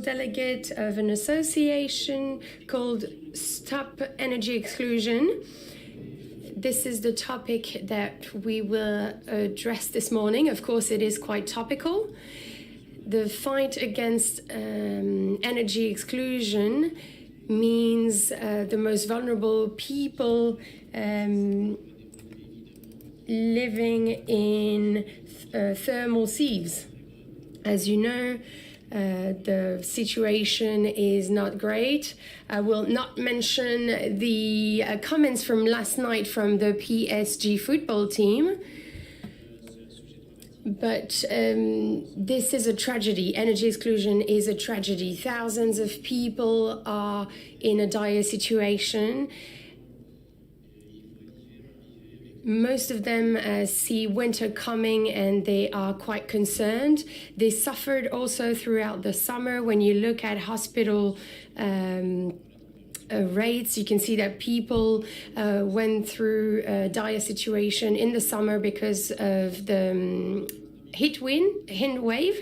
delegate of an association called Stop Energy Exclusion. This is the topic that we will address this morning. Of course, it is quite topical. The fight against energy exclusion means the most vulnerable people living in thermal sieves. As you know, the situation is not great. I will not mention the comments from last night from the PSG football team, but this is a tragedy. Energy exclusion is a tragedy. Thousands of people are in a dire situation. Most of them see winter coming and they are quite concerned. They suffered also throughout the summer. When you look at hospital rates, you can see that people went through a dire situation in the summer because of the heat wave.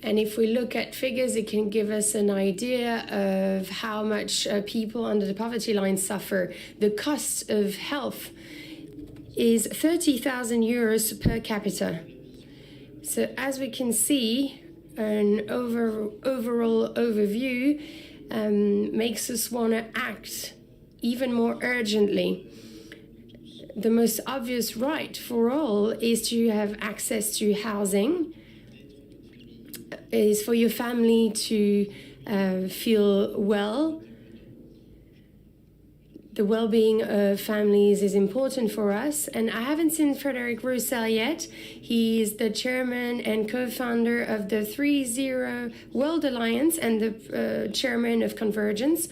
And if we look at figures, it can give us an idea of how much people under the poverty line suffer. The cost of health is 30,000 euros per capita. So as we can see, an overall overview makes us want to act even more urgently. The most obvious right for all is to have access to housing, is for your family to feel well. The well-being of families is important for us. And I haven't seen Frederic Roussel yet. He is the chairman and co-founder of the 3-0 World Alliance and the chairman of Convergence.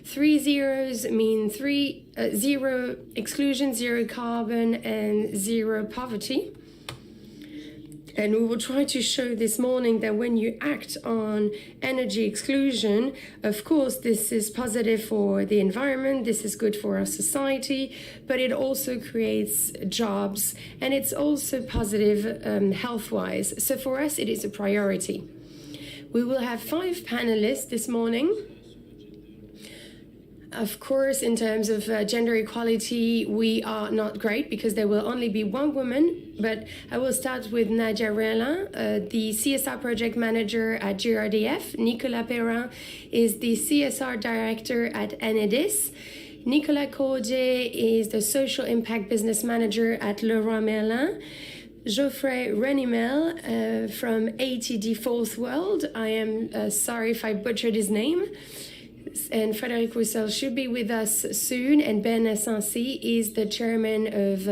3 zeros mean zero exclusion, zero carbon, and zero poverty. And we will try to show this morning that when you act on energy exclusion, of course, this is positive for the environment, this is good for our society, but it also creates jobs and it's also positive health-wise. So for us, it is a priority. We will have 5 panelists this morning. Of course, in terms of gender equality, we are not great because there will only be one woman. But I will start with Nadia Rellin, the CSR project manager at GRDF. Nicolas Perrin is the CSR director at Enedis. Nicolas Cordier is the social impact business manager at Leroy Merlin. Geoffrey Renimel from ATD Fourth World. I am sorry if I butchered his name. And Frederic Roussel should be with us soon. And Ben Assansi is the chairman of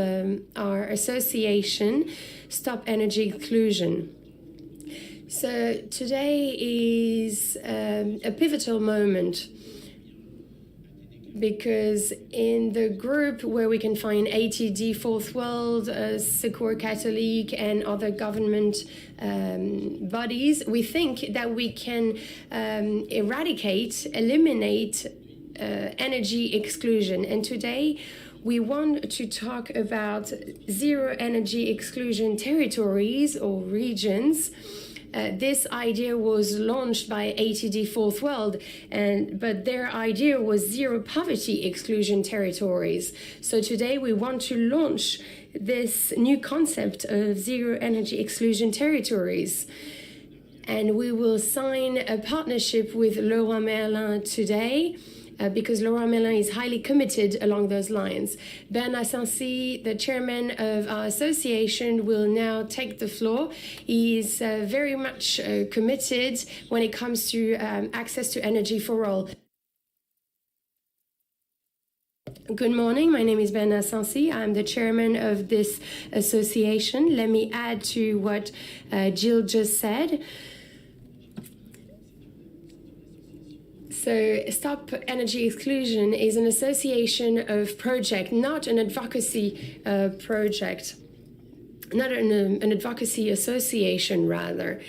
our association, Stop Energy Exclusion. So today is a pivotal moment because in the group where we can find ATD Fourth World, Secours Catholique, and other government bodies, we think that we can eliminate energy exclusion. And today we want to talk about zero energy exclusion territories or regions. This idea was launched by ATD Fourth World, but their idea was zero poverty exclusion territories. So today we want to launch this new concept of zero energy exclusion territories. And we will sign a partnership with Leroy Merlin today, because Leroy Merlin is highly committed along those lines. Ben Assansi, the chairman of our association, will now take the floor. He is very much committed when it comes to access to energy for all. Good morning, my name is Ben Assansi. I'm the chairman of this association. Let me add to what Jill just said. So Stop Energy Exclusion is an association of projects, not an advocacy project, not an advocacy association, rather.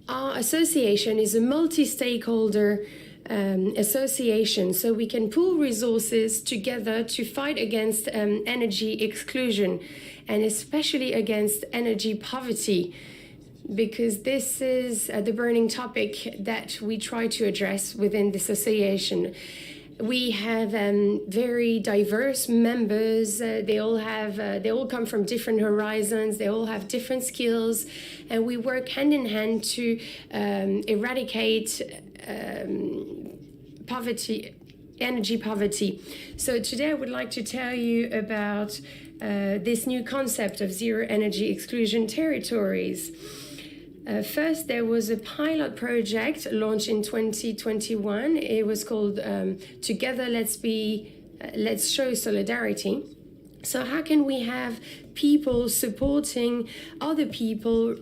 Our association is a multi-stakeholder association, so we can pool resources together to fight against energy exclusion and especially against energy poverty. because this is the burning topic that we try to address within this association. We have very diverse members. They all come from different horizons. They all have different skills, and we work hand in hand to eradicate poverty, energy poverty. So today I would like to tell you about this new concept of zero energy exclusion territories. First, there was a pilot project launched in 2021. It was called Together Let's Show Solidarity. So how can we have people supporting other people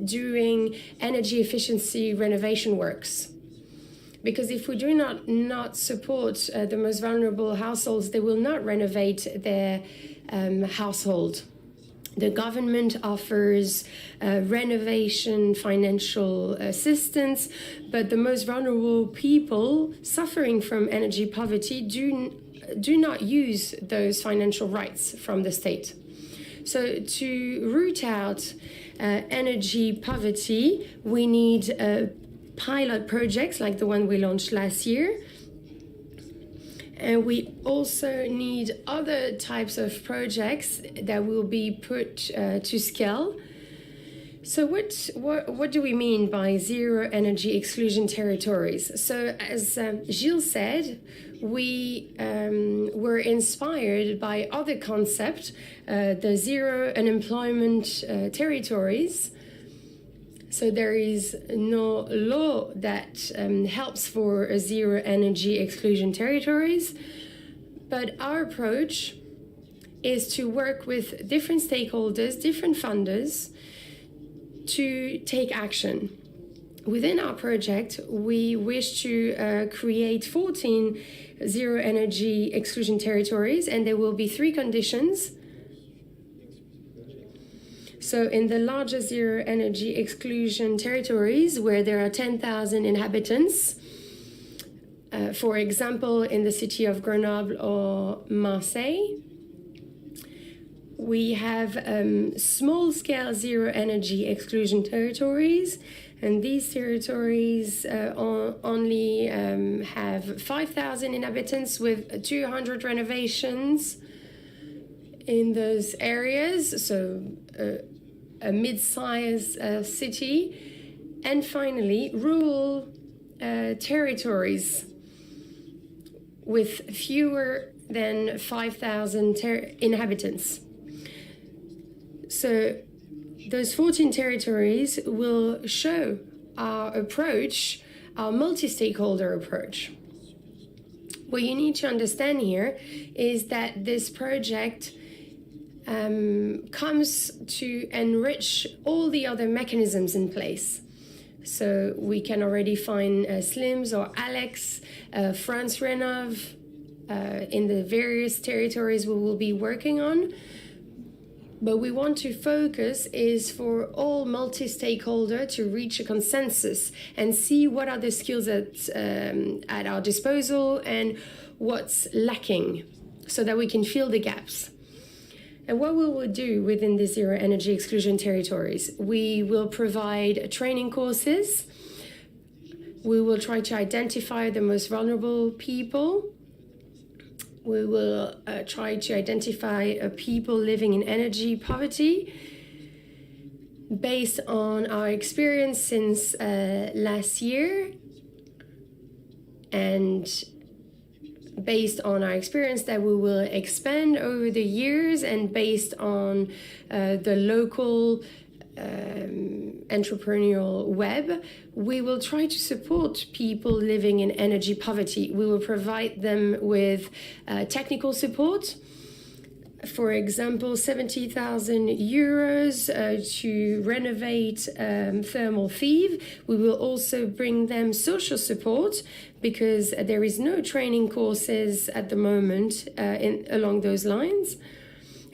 doing energy efficiency renovation works? Because if we do not support the most vulnerable households, they will not renovate their household. The government offers renovation financial assistance, but the most vulnerable people suffering from energy poverty do not use those financial rights from the state. So to root out energy poverty, we need pilot projects like the one we launched last year. And we also need other types of projects that will be put to scale. So what do we mean by zero energy exclusion territories? So as Gilles said, we were inspired by other concepts, the zero unemployment territories. So there is no law that helps for a zero energy exclusion territories, but our approach is to work with different stakeholders, different funders, to take action. Within our project, we wish to create 14 zero energy exclusion territories, and there will be 3 conditions. So in the larger zero energy exclusion territories where there are 10,000 inhabitants, for example, in the city of Grenoble or Marseille, we have small-scale zero energy exclusion territories, and these territories only have 5,000 inhabitants with 200 renovations in those areas, so a mid-sized city. And finally, rural territories with fewer than 5,000 inhabitants. So those 14 territories will show our approach, our multi-stakeholder approach. What you need to understand here is that this project comes to enrich all the other mechanisms in place. So we can already find SLIMS or Alex, France Renov in the various territories we will be working on. But we want to focus is for all multi-stakeholder to reach a consensus and see what are the skills at our disposal and what's lacking so that we can fill the gaps. And what we will do within the zero energy exclusion territories, we will provide training courses. We will try to identify the most vulnerable people. We will try to identify people living in energy poverty based on our experience since last year, and based on our experience that we will expand over the years, and based on the local entrepreneurial web, we will try to support people living in energy poverty. We will provide them with technical support. For example, 70,000 euros to renovate thermal thief. We will also bring them social support because there is no training courses at the moment along those lines.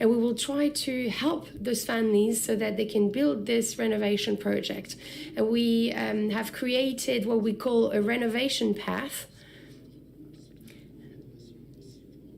And we will try to help those families so that they can build this renovation project. And we have created what we call a renovation path.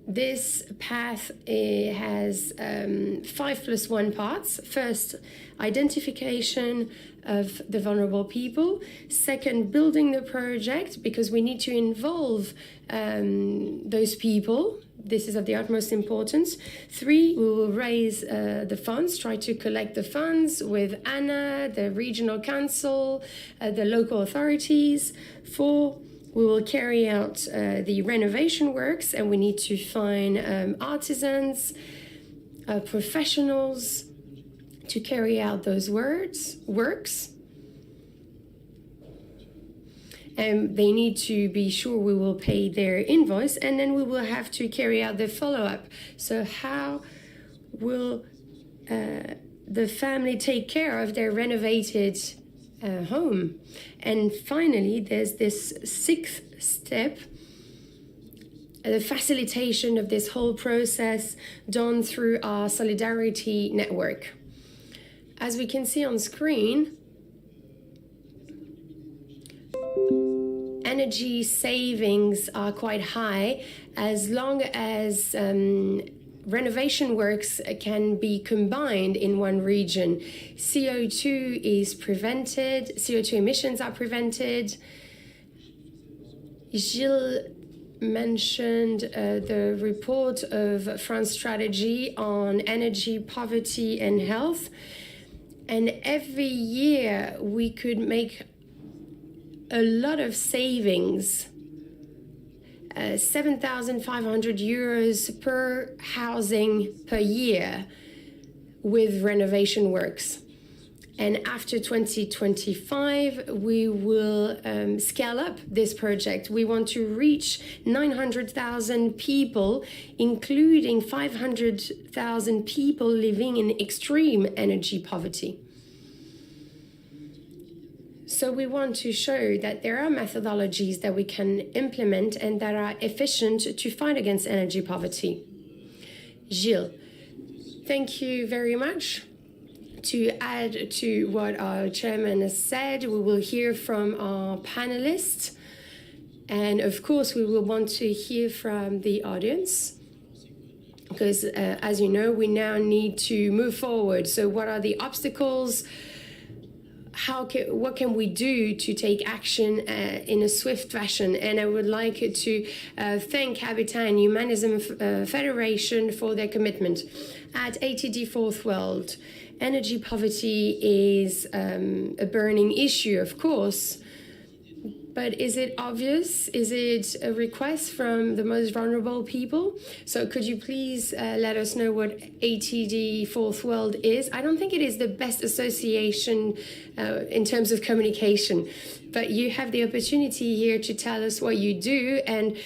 This path has 5+1 parts. First, identification of the vulnerable people. Second, building the project, because we need to involve those people. This is of the utmost importance. 3, we will raise the funds, try to collect the funds with Anna, the regional council, the local authorities. 4, we will carry out the renovation works, and we need to find artisans, professionals to carry out those works. And they need to be sure we will pay their invoice, and then we will have to carry out the follow-up. So how will the family take care of their renovated home? And finally, there's this 6th step, the facilitation of this whole process done through our solidarity network. As we can see on screen, energy savings are quite high as long as renovation works can be combined in one region. CO2 is prevented, CO2 emissions are prevented. Gilles mentioned the report of France Strategy on energy, poverty and health. And every year we could make a lot of savings. 7,500 euros per housing per year with renovation works. And after 2025, we will scale up this project. We want to reach 900,000 people, including 500,000 people living in extreme energy poverty. So we want to show that there are methodologies that we can implement and that are efficient to fight against energy poverty. Gilles, thank you very much. To add to what our chairman has said, we will hear from our panelists. And of course, we will want to hear from the audience. Because as you know, we now need to move forward. So what are the obstacles? What can we do to take action in a swift fashion? And I would like to thank Habitat and Humanism Federation for their commitment. At ATD Fourth World, energy poverty is a burning issue, of course. But is it obvious? Is it a request from the most vulnerable people? So could you please let us know what ATD Fourth World is? I don't think it is the best association in terms of communication, but you have the opportunity here to tell us what you do and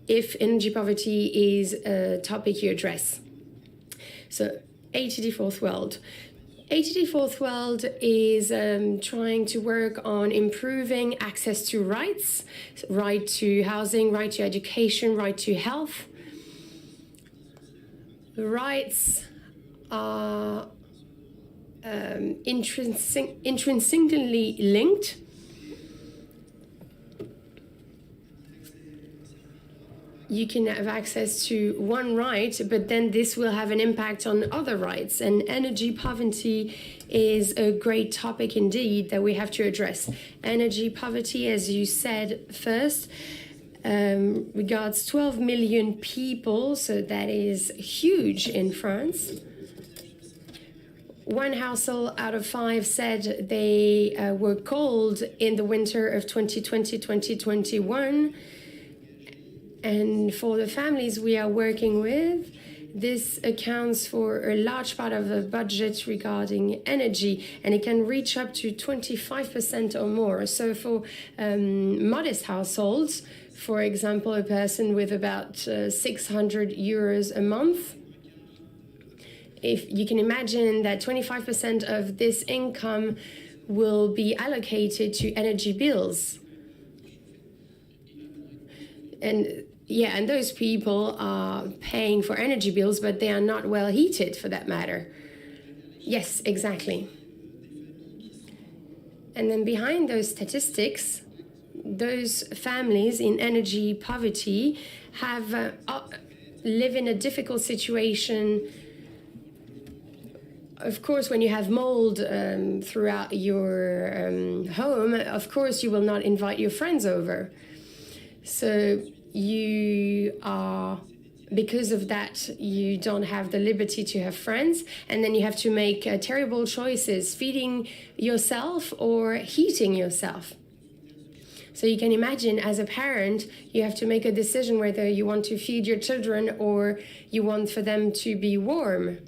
if energy poverty is a topic you address. So ATD Fourth World. ATD Fourth World is trying to work on improving access to rights, right to housing, right to education, right to health. The rights are intrinsically linked. You can have access to one right, but then this will have an impact on other rights. And energy poverty is a great topic indeed that we have to address. Energy poverty, as you said first, regards 12 million people, so that is huge in France. One household out of 5 said they were cold in the winter of 2020-2021. And for the families we are working with, this accounts for a large part of the budget regarding energy, and it can reach up to 25% or more. So for modest households, for example, a person with about 600 euros a month, if you can imagine that 25% of this income will be allocated to energy bills. And those people are paying for energy bills, but they are not well heated for that matter. Yes, exactly. And then behind those statistics, those families in energy poverty have live in a difficult situation. Of course, when you have mold throughout your home, of course, you will not invite your friends over. So because of that, you don't have the liberty to have friends. And then you have to make terrible choices, feeding yourself or heating yourself. So you can imagine, as a parent, you have to make a decision whether you want to feed your children or you want for them to be warm.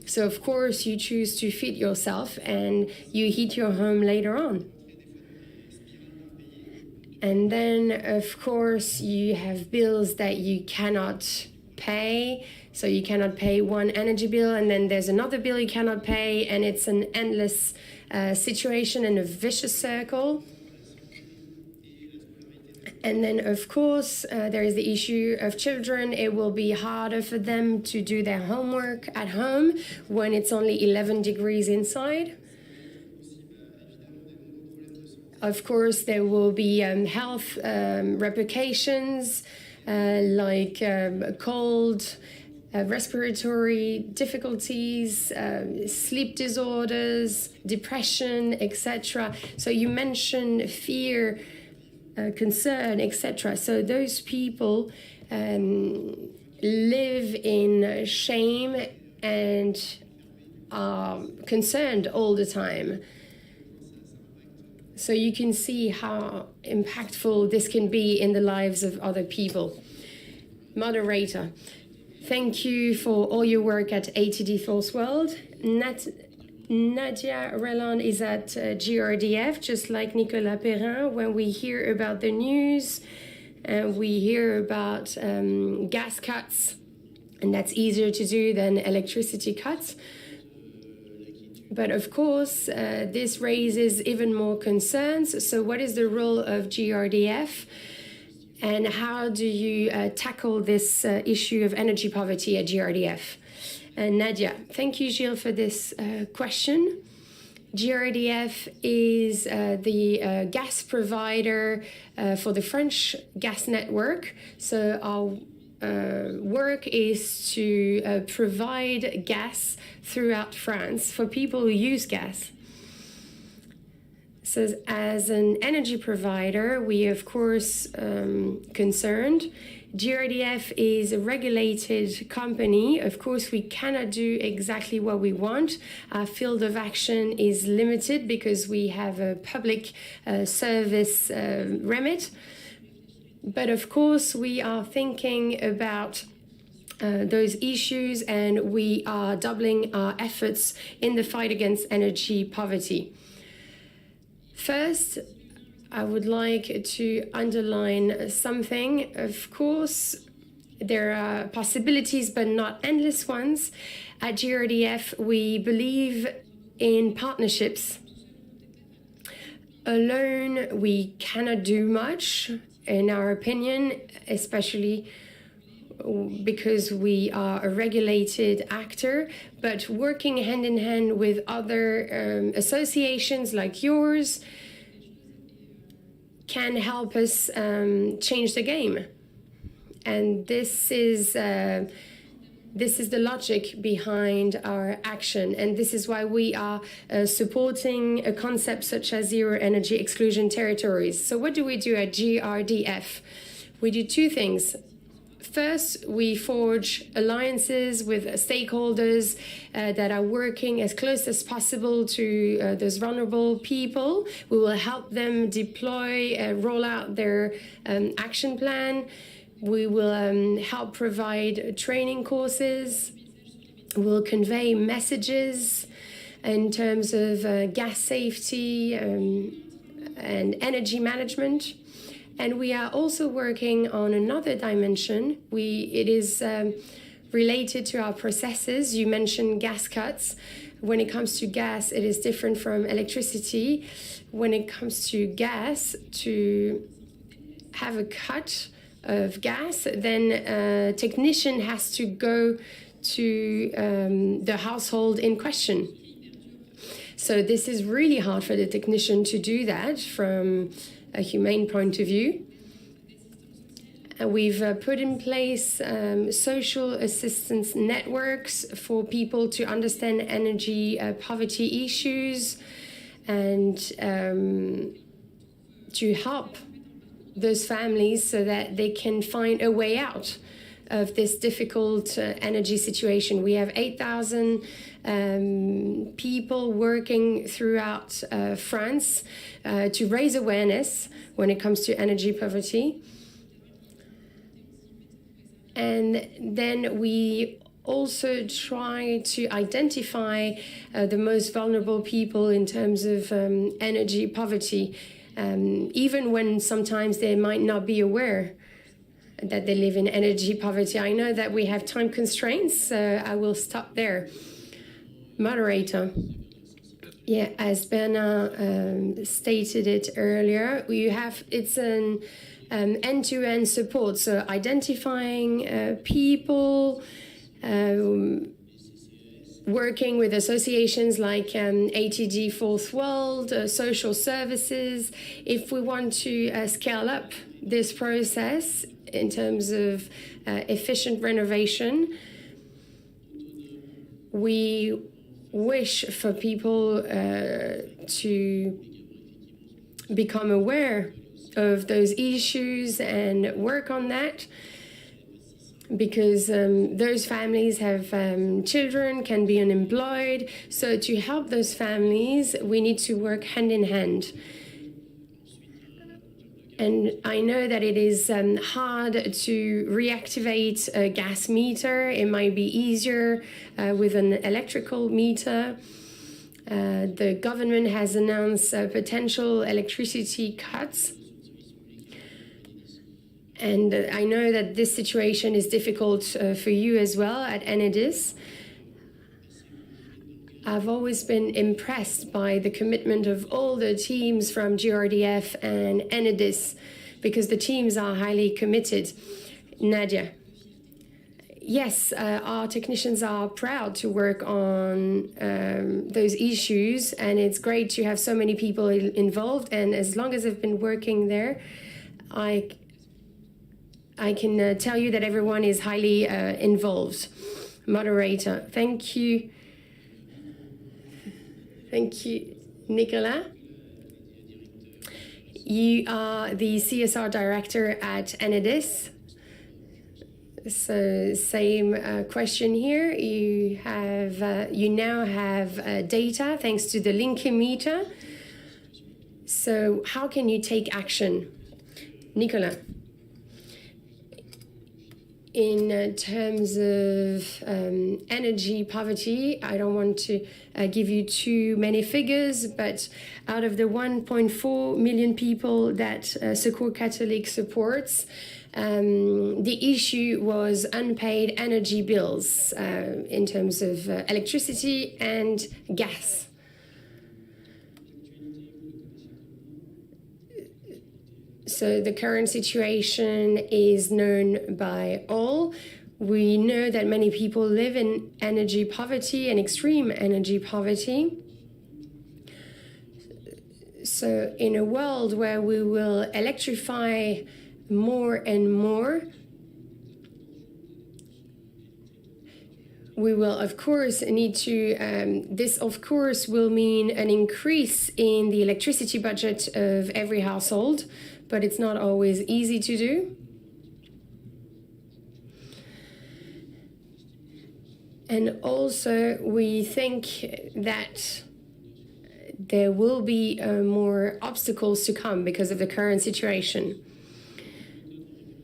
So, of course, you choose to feed yourself and you heat your home later on. And then, of course, you have bills that you cannot pay. So you cannot pay one energy bill, and then there's another bill you cannot pay, and it's an endless situation and a vicious circle. And then, of course, there is the issue of children. It will be harder for them to do their homework at home when it's only 11 degrees inside. Of course, there will be health repercussions like cold, respiratory difficulties, sleep disorders, depression, etc. So you mentioned fear, concern, etc. So those people live in shame and are concerned all the time. So you can see how impactful this can be in the lives of other people. Moderator, thank you for all your work at ATD Force World. Nadia Reland is at GRDF, just like Nicolas Perrin. When we hear about the news, we hear about gas cuts, and that's easier to do than electricity cuts. But of course, this raises even more concerns. So what is the role of GRDF? And how do you tackle this issue of energy poverty at GRDF? Nadia, thank you, Gilles, for this question. GRDF is the gas provider for the French gas network. So our work is to provide gas throughout France for people who use gas. So as an energy provider, we of course concerned. GRDF is a regulated company. Of course, we cannot do exactly what we want. Our field of action is limited because we have a public service remit. But of course, we are thinking about those issues, and we are doubling our efforts in the fight against energy poverty. First, I would like to underline something. Of course, there are possibilities, but not endless ones. At GRDF, we believe in partnerships. Alone, we cannot do much, in our opinion, especially because we are a regulated actor, but working hand in hand with other associations like yours can help us change the game. And this is the logic behind our action. And this is why we are supporting a concept such as zero energy exclusion territories. So what do we do at GRDF? We do two things. First, we forge alliances with stakeholders that are working as close as possible to those vulnerable people. We will help them deploy, roll out their action plan. We will help provide training courses. We'll convey messages in terms of gas safety and energy management. And we are also working on another dimension. It is related to our processes. You mentioned gas cuts. When it comes to gas, it is different from electricity. When it comes to gas, to have a cut of gas, then a technician has to go to the household in question. So this is really hard for the technician to do that from a humane point of view. We've put in place social assistance networks for people to understand energy poverty issues and to help those families so that they can find a way out of this difficult energy situation. We have 8,000 people working throughout France to raise awareness when it comes to energy poverty. And then we also try to identify the most vulnerable people in terms of energy poverty, even when sometimes they might not be aware that they live in energy poverty. I know that we have time constraints, so I will stop there. Moderator. Yeah, as Bernard stated it earlier, it's an end-to-end support, so identifying people, working with associations like ATD Fourth World, social services. If we want to scale up this process in terms of efficient renovation, we wish for people to become aware of those issues and work on that, because those families have children, can be unemployed. So to help those families, we need to work hand in hand. And I know that it is hard to reactivate a gas meter. It might be easier with an electrical meter. The government has announced potential electricity cuts. And I know that this situation is difficult for you as well at Enedis. I've always been impressed by the commitment of all the teams from GRDF and Enedis, because the teams are highly committed. Nadia. Yes, our technicians are proud to work on those issues, and it's great to have so many people involved. And as long as I've been working there, I can tell you that everyone is highly involved. Moderator, thank you. Thank you, Nicolas. You are the CSR director at Enedis. So same question here. You now have data thanks to the Linkimeter. So how can you take action, Nicolas? In terms of energy poverty, I don't want to give you too many figures, but out of the 1.4 million people that Secours Catholique supports, the issue was unpaid energy bills in terms of electricity and gas. So the current situation is known by all. We know that many people live in energy poverty and extreme energy poverty. So in a world where we will electrify more and more, we will, of course, need to, this, of course, will mean an increase in the electricity budget of every household, but it's not always easy to do. And also, we think that there will be more obstacles to come because of the current situation.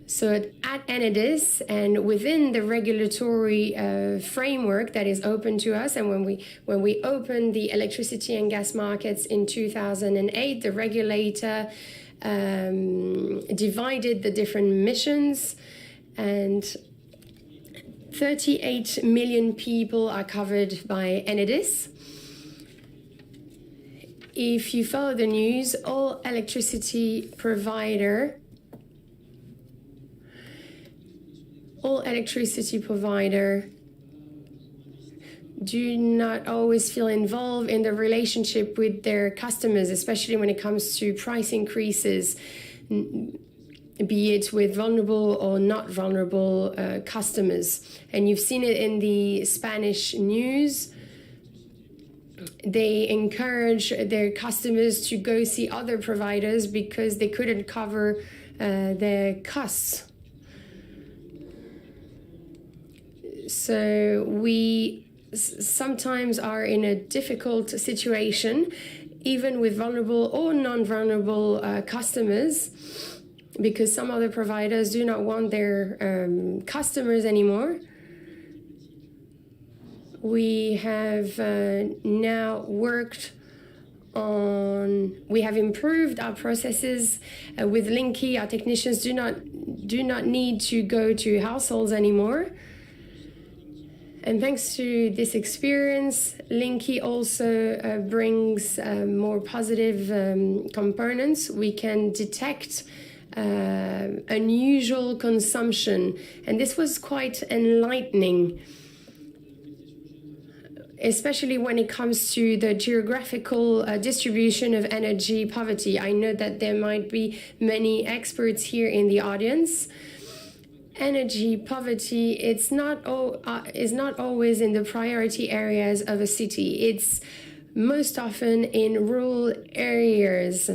So at Enedis and within the regulatory framework that is open to us, and when we opened the electricity and gas markets in 2008, the regulator divided the different missions, and 38 million people are covered by Enedis. If you follow the news, all electricity provider do not always feel involved in the relationship with their customers, especially when it comes to price increases. be it with vulnerable or not vulnerable customers. And you've seen it in the Spanish news. They encourage their customers to go see other providers because they couldn't cover their costs. So we sometimes are in a difficult situation, even with vulnerable or non-vulnerable customers, because some other providers do not want their customers anymore. We have now worked on, we have improved our processes with Linky. Our technicians do not need to go to households anymore. And thanks to this experience, Linky also brings more positive components. We can detect unusual consumption, and this was quite enlightening, especially when it comes to the geographical distribution of energy poverty. I know that there might be many experts here in the audience. Energy poverty, is not always in the priority areas of a city. It's most often in rural areas,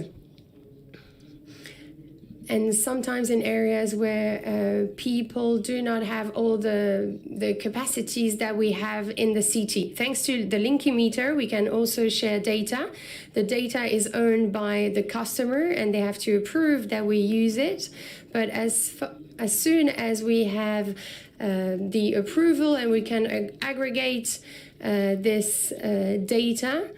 and sometimes in areas where people do not have all the capacities that we have in the city. Thanks to the Linky meter, we can also share data. The data is owned by the customer, and they have to approve that we use it. But as soon as we have the approval and we can aggregate this data,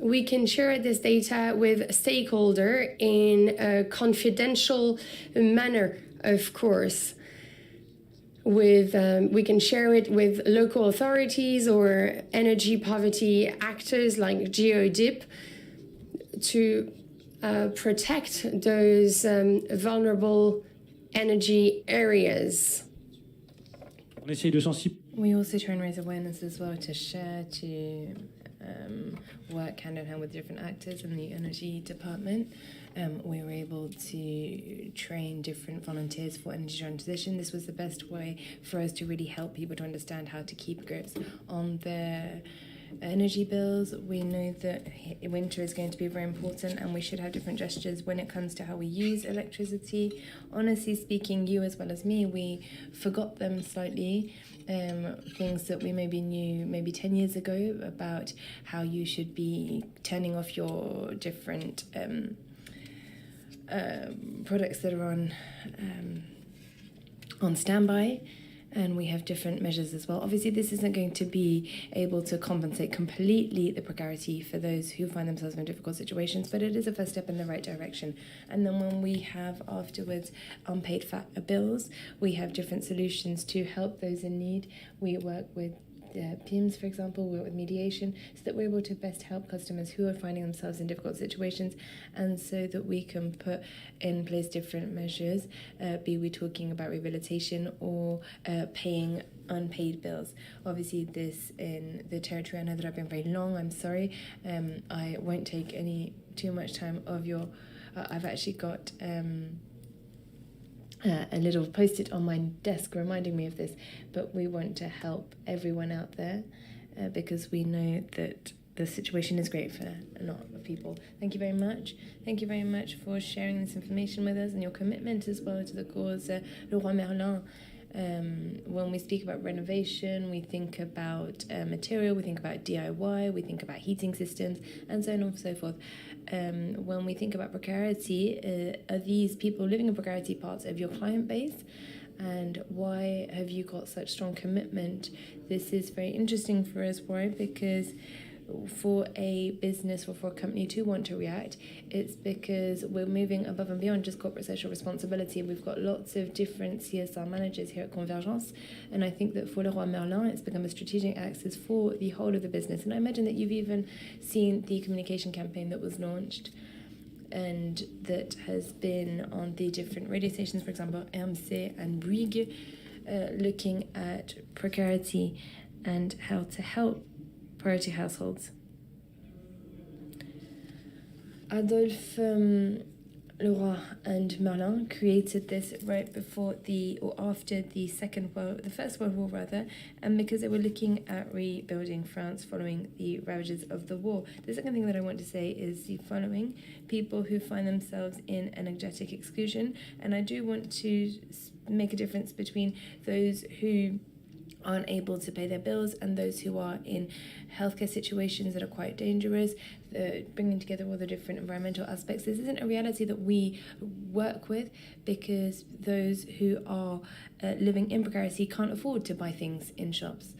we can share this data with stakeholder in a confidential manner, of course. We can share it with local authorities or energy poverty actors like GeoDip to protect those vulnerable energy areas. We also try and raise awareness as well, to share, to work hand in hand with different actors in the energy department. We were able to train different volunteers for energy transition. This was the best way for us to really help people to understand how to keep grips on their energy bills. We know that winter is going to be very important, and we should have different gestures when it comes to how we use electricity. Honestly speaking, you as well as me, we forgot them slightly. Things that we maybe knew maybe 10 years ago about how you should be turning off your different products that are on standby. And we have different measures as well. Obviously, this isn't going to be able to compensate completely the precarity for those who find themselves in difficult situations, but it is a first step in the right direction. And then when we have afterwards unpaid bills, we have different solutions to help those in need. We work with PIMS, for example, work with mediation, so that we're able to best help customers who are finding themselves in difficult situations, and so that we can put in place different measures, be we talking about rehabilitation or paying unpaid bills. Obviously, this in the territory, I know that I've been very long, I'm sorry. I won't take too much time of your... I've actually got... a little post-it on my desk reminding me of this, but we want to help everyone out there because we know that the situation is great for a lot of people. Thank you very much. Thank you very much for sharing this information with us and your commitment as well to the cause Leroy Merlin. When we speak about renovation, we think about material, we think about DIY, we think about heating systems, and so on and so forth. When we think about precarity, are these people living in precarity parts of your client base? And why have you got such strong commitment? This is very interesting for us. Why? Because for a business or for a company to want to react, it's because we're moving above and beyond just corporate social responsibility. We've got lots of different CSR managers here at Convergence, and I think that for Leroy Merlin, it's become a strategic axis for the whole of the business. And I imagine that you've even seen the communication campaign that was launched and that has been on the different radio stations, for example, RMC and Bouygues, looking at precarity and how to help priority households. Adolphe Leroy and Merlin created this right before or after the First World War rather, and because they were looking at rebuilding France following the ravages of the war. The second thing that I want to say is the following: people who find themselves in energetic exclusion, and I do want to make a difference between those who aren't able to pay their bills and those who are in healthcare situations that are quite dangerous, bringing together all the different environmental aspects. This isn't a reality that we work with because those who are living in precarity can't afford to buy things in shops.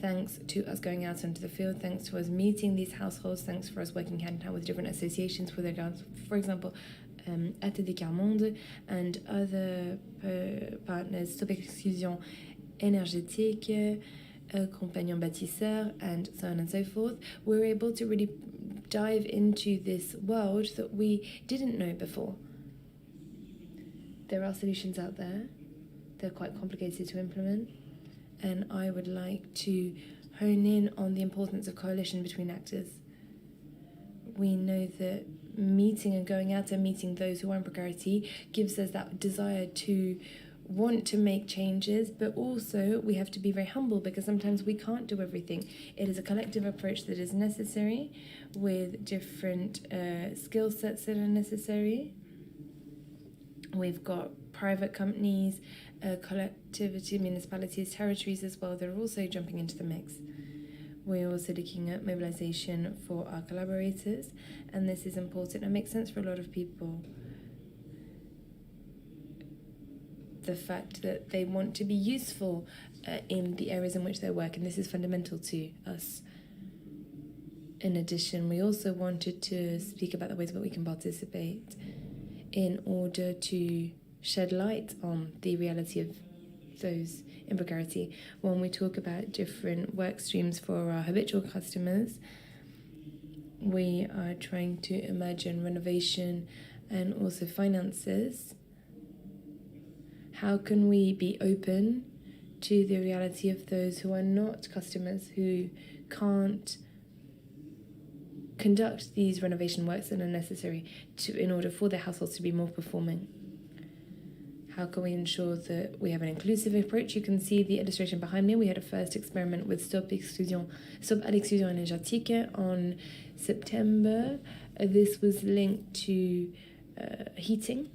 Thanks to us going out into the field, thanks to us meeting these households, thanks for us working hand in hand with different associations, with regards, for example, ATD Carmonde and other partners, Stop Exclusion énergétique, compagnon bâtisseur, and so on and so forth, we're able to really dive into this world that we didn't know before. There are solutions out there. They're quite complicated to implement, and I would like to hone in on the importance of coalition between actors. We know that meeting and going out and meeting those who are in precarity gives us that desire to want to make changes, but also we have to be very humble because sometimes we can't do everything. It is a collective approach that is necessary with different skill sets that are necessary. We've got private companies, collectivity, municipalities, territories as well. They're also jumping into the mix. We're also looking at mobilization for our collaborators, and this is important. It makes sense for a lot of people. The fact that they want to be useful in the areas in which they work, and this is fundamental to us. In addition, we also wanted to speak about the ways that we can participate in order to shed light on the reality of those in precarity. When we talk about different work streams for our habitual customers, we are trying to imagine renovation and also finances. How can we be open to the reality of those who are not customers, who can't conduct these renovation works that are necessary in order for their households to be more performing? How can we ensure that we have an inclusive approach? You can see the illustration behind me. We had a first experiment with Stop à l'Exclusion énergétique on September. This was linked to heating.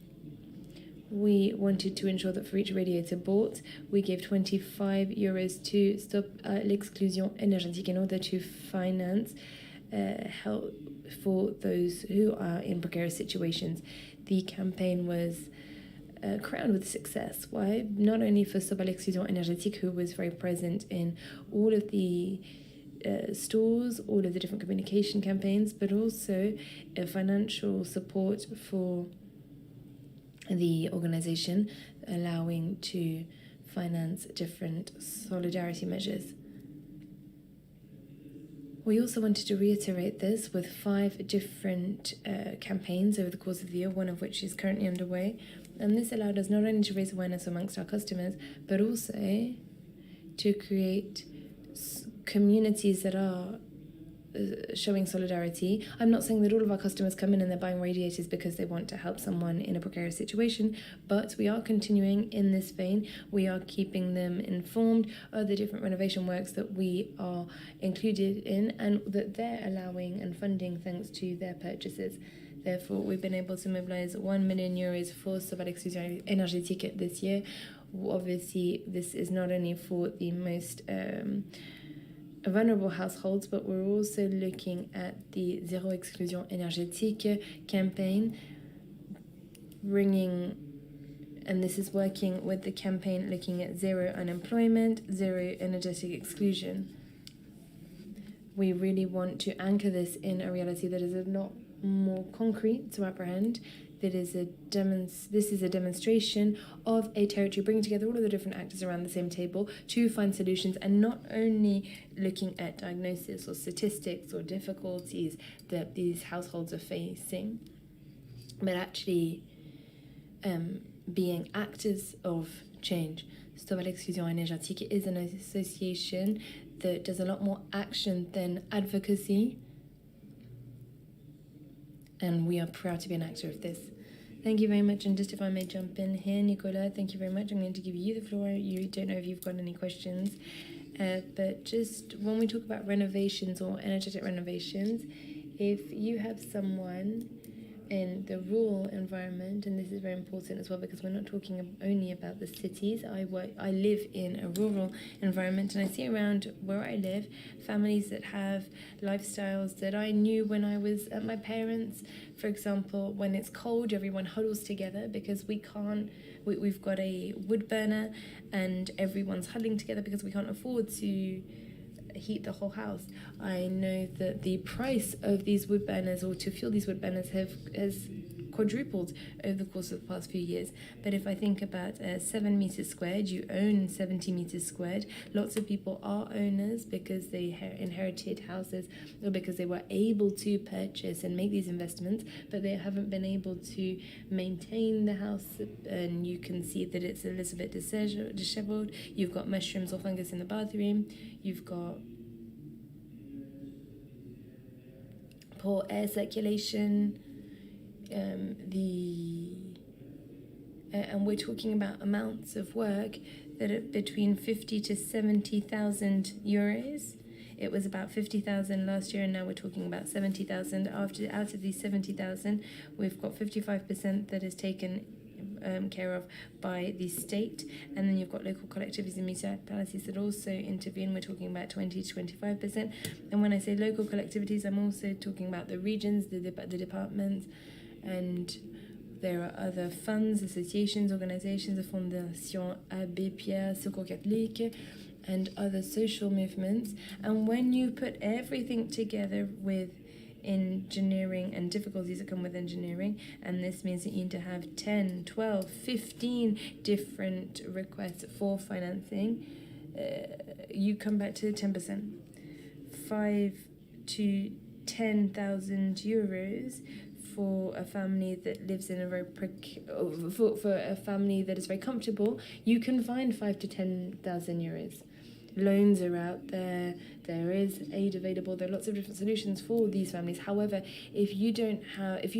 We wanted to ensure that for each radiator bought, we gave €25 to Stop à l'Exclusion énergétique in order to finance help for those who are in precarious situations. The campaign was crowned with success. Why? Not only for Stop à l'Exclusion énergétique, who was very present in all of the stores, all of the different communication campaigns, but also financial support for the organization, allowing to finance different solidarity measures. We also wanted to reiterate this with 5 different campaigns over the course of the year, one of which is currently underway. And this allowed us not only to raise awareness amongst our customers, but also to create communities that are showing solidarity. I'm not saying that all of our customers come in and they're buying radiators because they want to help someone in a precarious situation, but we are continuing in this vein. We are keeping them informed of the different renovation works that we are included in and that they're allowing and funding thanks to their purchases. Therefore, we've been able to mobilize €1 million for Stop à l'Exclusion énergétique this year. Obviously, this is not only for the most vulnerable households, but we're also looking at the Zéro Exclusion énergétique campaign, and this is working with the campaign looking at zero unemployment, zero energetic exclusion. We really want to anchor this in a reality that is a lot more concrete to apprehend. This is a demonstration of a territory bringing together all of the different actors around the same table to find solutions, and not only looking at diagnosis or statistics or difficulties that these households are facing, but actually being actors of change. Stop à l'Exclusion énergétique is an association that does a lot more action than advocacy, and we are proud to be an actor of this. Thank you very much. And just if I may jump in here, Nicola, thank you very much. I'm going to give you the floor. You don't know if you've got any questions. But just when we talk about renovations or energetic renovations, if you have someone in the rural environment, and this is very important as well because we're not talking only about the cities. I live in a rural environment, and I see around where I live families that have lifestyles that I knew when I was at my parents'. For example, when it's cold, everyone huddles together because we've got a wood burner and everyone's huddling together because we can't afford to heat the whole house. I know that the price of these wood burners, or to fuel these wood burners, has quadrupled over the course of the past few years. But if I think about 7 meters squared, you own 70 meters squared. Lots of people are owners because they inherited houses or because they were able to purchase and make these investments, but they haven't been able to maintain the house, and you can see that it's a little bit disheveled. You've got mushrooms or fungus in the bathroom. You've got poor air circulation. And we're talking about amounts of work that are between 50 to 70,000 euros. It was about 50,000 last year, and now we're talking about 70,000. Out of these 70,000, we've got 55% that is taken care of by the state, and then you've got local collectivities and municipalities that also intervene. We're talking about 20 to 25%. And when I say local collectivities, I'm also talking about the regions, the departments, and there are other funds, associations, organizations, the Fondation Abbé Pierre, Secours Catholique, and other social movements. And when you put everything together with engineering and difficulties that come with engineering, and this means that you need to have 10, 12, 15 different requests for financing, you come back to 10%. 5 to 10,000 euros for a family that lives in a very for a family that is very comfortable. You can find 5 to 10,000 euros. Loans are out there. There is aid available. There are lots of different solutions for these families. However, if you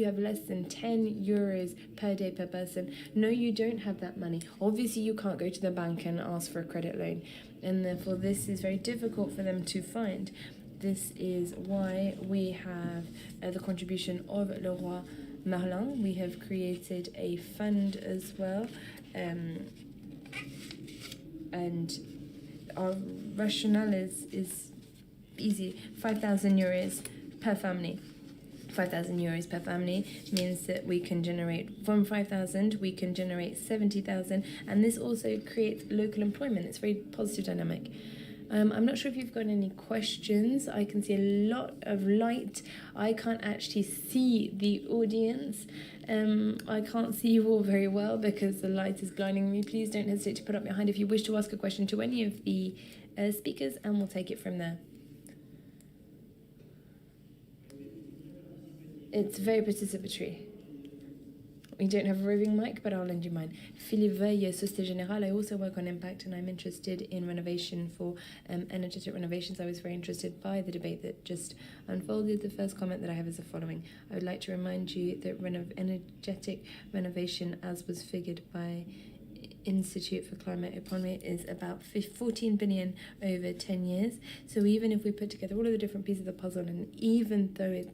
have less than 10 euros per day per person, no, you don't have that money. Obviously, you can't go to the bank and ask for a credit loan, and therefore this is very difficult for them to find. This is why we have the contribution of Leroy Merlin. We have created a fund as well, and our rationale is easy. 5,000 euros per family. 5,000 euros per family means that we can generate, from 5,000, we can generate 70,000, and this also creates local employment. It's a very positive dynamic. I'm not sure if you've got any questions. I can see a lot of light. I can't actually see the audience. I can't see you all very well because the light is blinding me. Please don't hesitate to put up your hand if you wish to ask a question to any of the speakers, and we'll take it from there. It's very participatory. We don't have a roving mic, but I'll lend you mine. Philippe Veille, Société Générale. I also work on impact, and I'm interested in renovation for energetic renovations. I was very interested by the debate that just unfolded. The first comment that I have is the following. I would like to remind you that energetic renovation, as was figured by Institute for Climate Economy, is about 14 billion over 10 years. So even if we put together all of the different pieces of the puzzle, and even though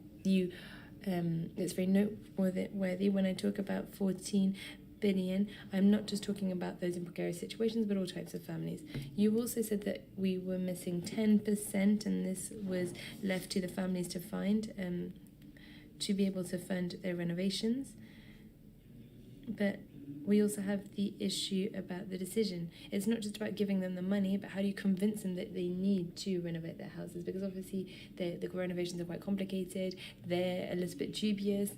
it's very noteworthy when I talk about 14 billion, I'm not just talking about those in precarious situations, but all types of families. You also said that we were missing 10%, and this was left to the families to find to be able to fund their renovations. But we also have the issue about the decision. It's not just about giving them the money, but how do you convince them that they need to renovate their houses? Because obviously the renovations are quite complicated, they're a little bit dubious,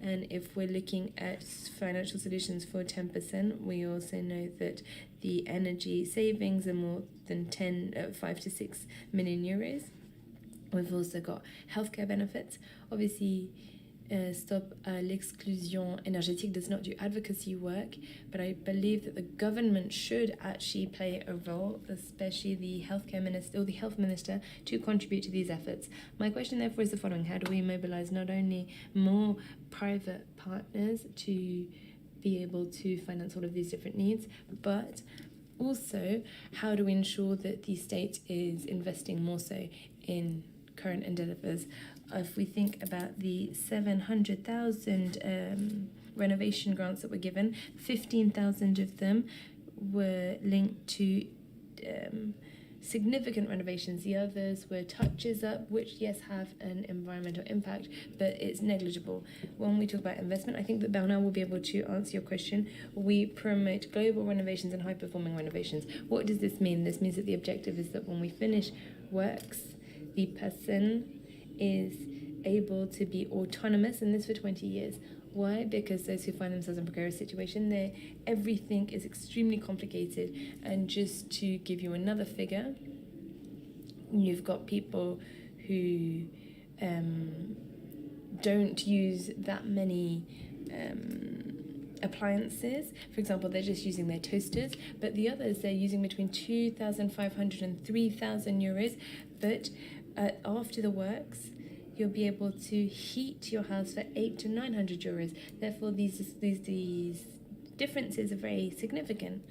and if we're looking at financial solutions for 10%, we also know that the energy savings are more than 5 to 6 million euros. We've also got healthcare benefits. Obviously, Stop l'Exclusion énergétique does not do advocacy work, but I believe that the government should actually play a role, especially the healthcare minister or the health minister, to contribute to these efforts. My question, therefore, is the following: how do we mobilize not only more private partners to be able to finance all of these different needs, but also how do we ensure that the state is investing more so in current endeavors? If we think about the 700,000 renovation grants that were given, 15,000 of them were linked to significant renovations. The others were touches up, which, yes, have an environmental impact, but it's negligible. When we talk about investment, I think that Bernard will be able to answer your question. We promote global renovations and high-performing renovations. What does this mean? This means that the objective is that when we finish works, the person is able to be autonomous, and this for 20 years. Why? Because those who find themselves in a precarious situation, everything is extremely complicated. And just to give you another figure, you've got people who don't use that many appliances. For example, they're just using their toasters, but the others, they're using between 2,500 and 3,000 euros. But after the works, you'll be able to heat your house for 800 to 900 euros. Therefore, these differences are very significant.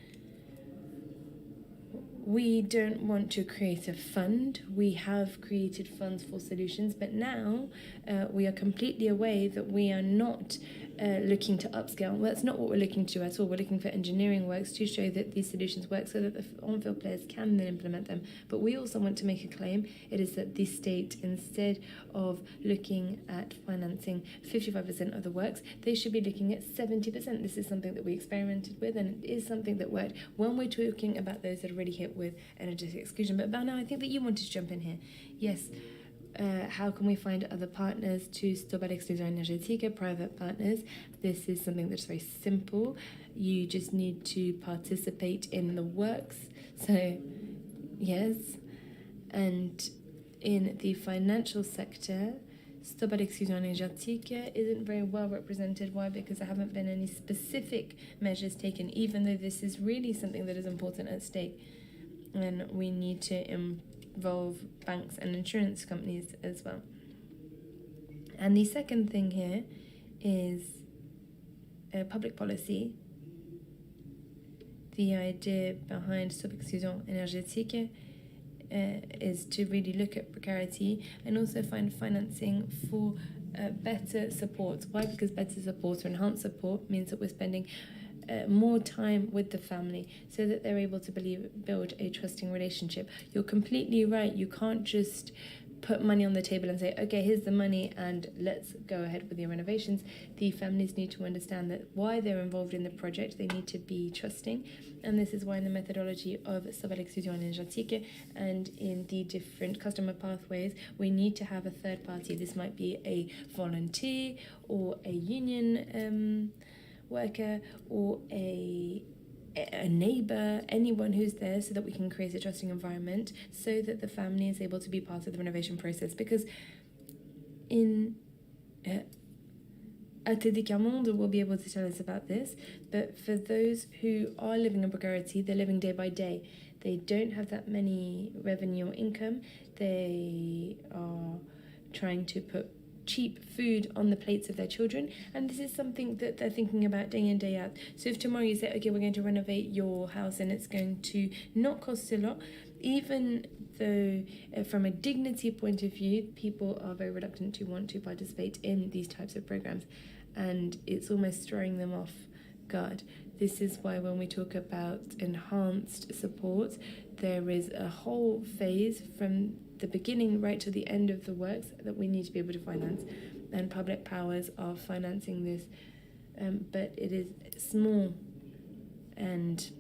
We don't want to create a fund. We have created funds for solutions, but now we are completely aware that we are not looking to upscale. Well, that's not what we're looking to do at all. We're looking for engineering works to show that these solutions work so that the on-field players can then implement them. But we also want to make a claim. It is that the state, instead of looking at financing 55% of the works, they should be looking at 70%. This is something that we experimented with, and it is something that worked when we're talking about those that are already hit with energetic exclusion. But Bernard, I think that you wanted to jump in here. Yes. How can we find other partners to stop l'exclusion énergétique, private partners? This is something that's very simple. You just need to participate in the works. So, yes. And in the financial sector, stop l'exclusion énergétique isn't very well represented. Why? Because there haven't been any specific measures taken, even though this is really something that is important at stake. And we need to involve banks and insurance companies as well. And the second thing here is public policy. The idea behind Stop Exclusion Énergétique is to really look at precarity and also find financing for better support. Why? Because better support or enhanced support means that we're spending more time with the family so that they're able to build a trusting relationship. You're completely right. You can't just put money on the table and say, okay, here's the money and let's go ahead with your renovations. The families need to understand that why they're involved in the project, they need to be trusting. And this is why in the methodology of Stop l'exclusion énergétique and in the different customer pathways, we need to have a third party. This might be a volunteer or a union worker or a neighbor, anyone who's there, so that we can create a trusting environment so that the family is able to be part of the renovation process. Because in Atelier Carmonde will be able to tell us about this, but for those who are living in precarity, they're living day by day. They don't have that many revenue or income. They are trying to put cheap food on the plates of their children, and this is something that they're thinking about day in, day out. So if tomorrow you say, okay, we're going to renovate your house and it's going to not cost a lot, even though from a dignity point of view, people are very reluctant to want to participate in these types of programs, and it's almost throwing them off guard. This is why when we talk about enhanced support, there is a whole phase from the beginning right to the end of the works that we need to be able to finance, and public powers are financing this, but it is small, and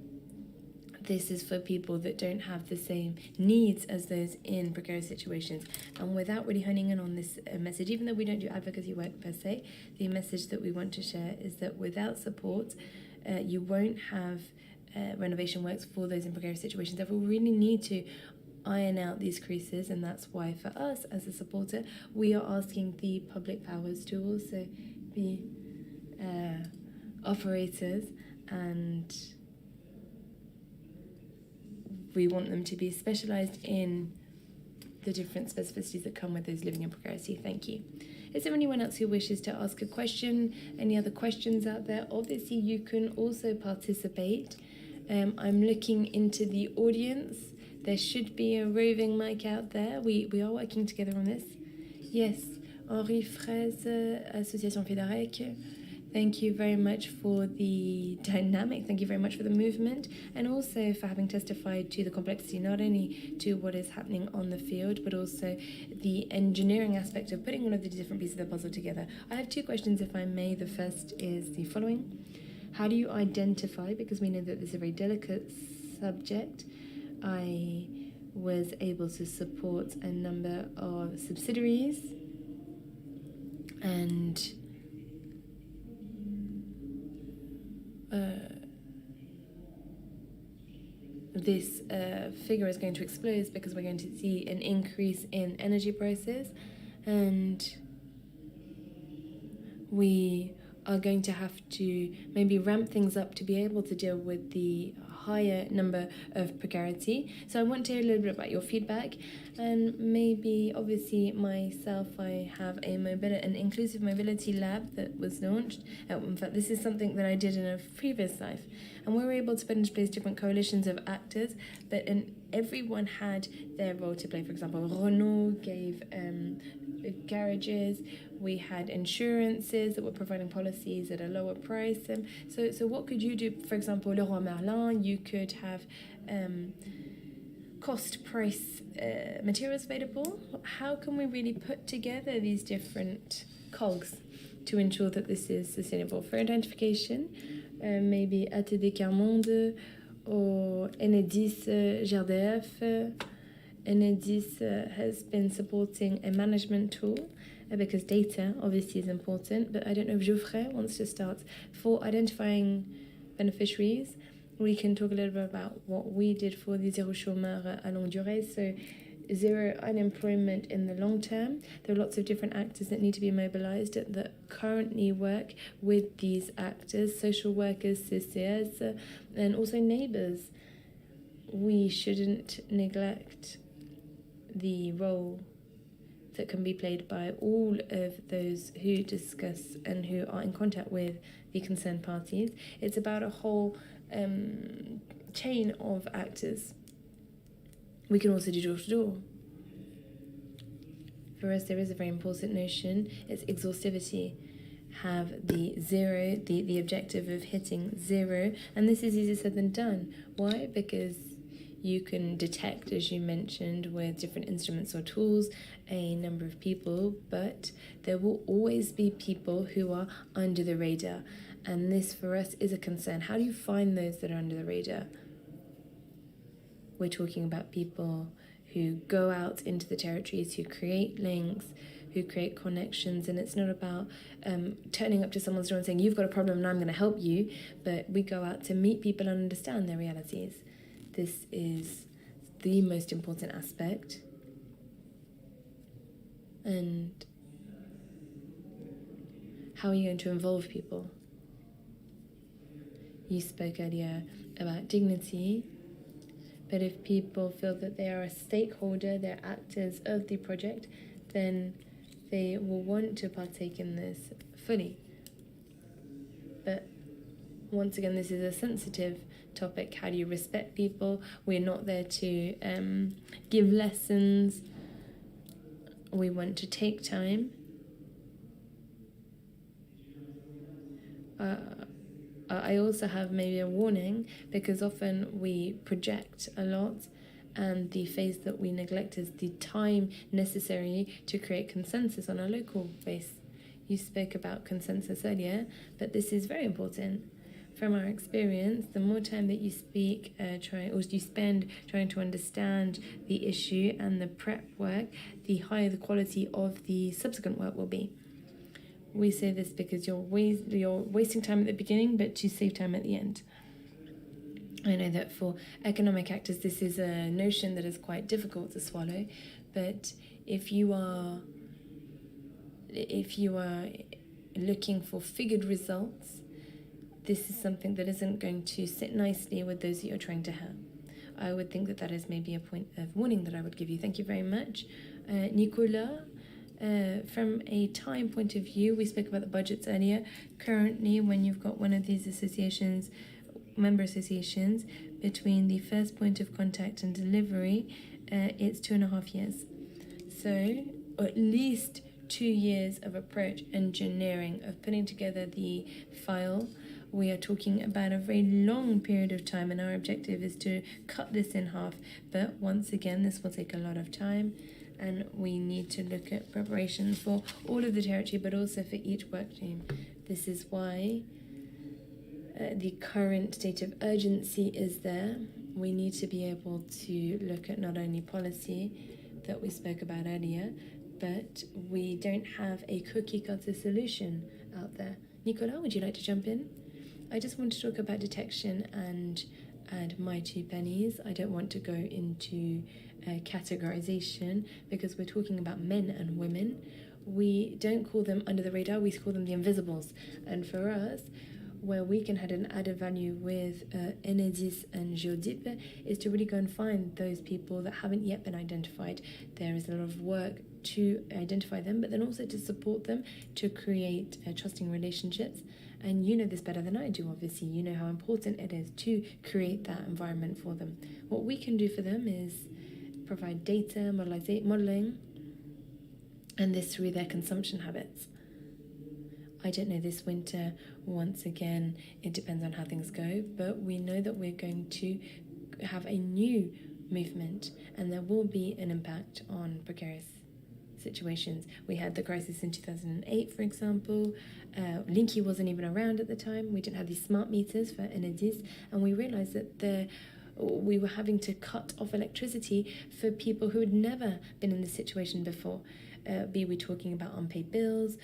this is for people that don't have the same needs as those in precarious situations. And without really honing in on this message, even though we don't do advocacy work per se, the message that we want to share is that without support, you won't have renovation works for those in precarious situations. Therefore, we really need to iron out these creases, and that's why for us as a supporter, we are asking the public powers to also be operators, and we want them to be specialized in the different specificities that come with those living in precarity. Thank you. Is there anyone else who wishes to ask a question? Any other questions out there? Obviously, you can also participate. I'm looking into the audience. There should be a roving mic out there. We are working together on this. Yes, Henri Fraise, Association Fédérec. Thank you very much for the dynamic. Thank you very much for the movement, and also for having testified to the complexity, not only to what is happening on the field, but also the engineering aspect of putting all of the different pieces of the puzzle together. I have two questions, if I may. The first is the following. How do you identify, because we know that this is a very delicate subject, I was able to support a number of subsidiaries, and this figure is going to explode because we're going to see an increase in energy prices, and we are going to have to maybe ramp things up to be able to deal with the higher number of precarity. So I want to hear a little bit about your feedback, and maybe obviously myself, I have an inclusive mobility lab that was launched. In fact, this is something that I did in a previous life, and we were able to put into place different coalitions of actors, but everyone had their role to play. For example, Renault gave garages, we had insurances that were providing policies at a lower price. So what could you do? For example, Leroy Merlin, you could have cost price materials available. How can we really put together these different cogs to ensure that this is sustainable? For identification, maybe ATD Carmonde or Enedis GRDF. Enedis has been supporting a management tool because data obviously is important, but I don't know if Geoffrey wants to start. For identifying beneficiaries, we can talk a little bit about what we did for the zéro chômeur à longue durée, so zero unemployment in the long term. There are lots of different actors that need to be mobilized that currently work with these actors, social workers, CCS, and also neighbors. We shouldn't neglect the role that can be played by all of those who discuss and who are in contact with the concerned parties. It's about a whole chain of actors. We can also do door-to-door. For us, there is a very important notion. It's exhaustivity. Have the zero, the objective of hitting zero, and this is easier said than done. Why? Because you can detect, as you mentioned, with different instruments or tools, a number of people, but there will always be people who are under the radar, and this for us is a concern. How do you find those that are under the radar? We're talking about people who go out into the territories, who create links, who create connections, and it's not about turning up to someone's door and saying, you've got a problem and I'm going to help you, but we go out to meet people and understand their realities. This is the most important aspect. And how are you going to involve people? You spoke earlier about dignity, but if people feel that they are a stakeholder, they're actors of the project, then they will want to partake in this fully. But once again, this is a sensitive topic. How do you respect people? We're not there to give lessons. We want to take time. I also have maybe a warning, because often we project a lot, and the phase that we neglect is the time necessary to create consensus on a local base. You spoke about consensus earlier, but this is very important. From our experience, the more time that you you spend trying to understand the issue and the prep work, the higher the quality of the subsequent work will be. We say this because you're wasting time at the beginning, but to save time at the end. I know that for economic actors, this is a notion that is quite difficult to swallow, but if you are looking for figured results, this is something that isn't going to sit nicely with those that you're trying to help. I would think that that is maybe a point of warning that I would give you. Thank you very much. Nicolas, from a time point of view, we spoke about the budgets earlier. Currently, when you've got one of these associations, member associations, between the first point of contact and delivery, it's 2.5 years. So, at least 2 years of approach engineering, of putting together the file. We are talking about a very long period of time, and our objective is to cut this in half. But once again, this will take a lot of time, and we need to look at preparation for all of the territory, but also for each work team. This is why the current state of urgency is there. We need to be able to look at not only policy that we spoke about earlier, but we don't have a cookie-cutter solution out there. Nicolas, would you like to jump in? I just want to talk about detection and add my 2 pennies. I don't want to go into categorization because we're talking about men and women. We don't call them under the radar, we call them the invisibles. And for us, where we can have an added value with Enedis and Geodip is to really go and find those people that haven't yet been identified. There is a lot of work to identify them, but then also to support them to create trusting relationships. And you know this better than I do, obviously. You know how important it is to create that environment for them. What we can do for them is provide data, modeling, and this through their consumption habits. I don't know this winter, once again, it depends on how things go, but we know that we're going to have a new movement, and there will be an impact on precarious situations. We had the crisis in 2008, for example. Linky wasn't even around at the time. We didn't have these smart meters for Enedis, and we realized that we were having to cut off electricity for people who had never been in this situation before. Be we talking about unpaid bills,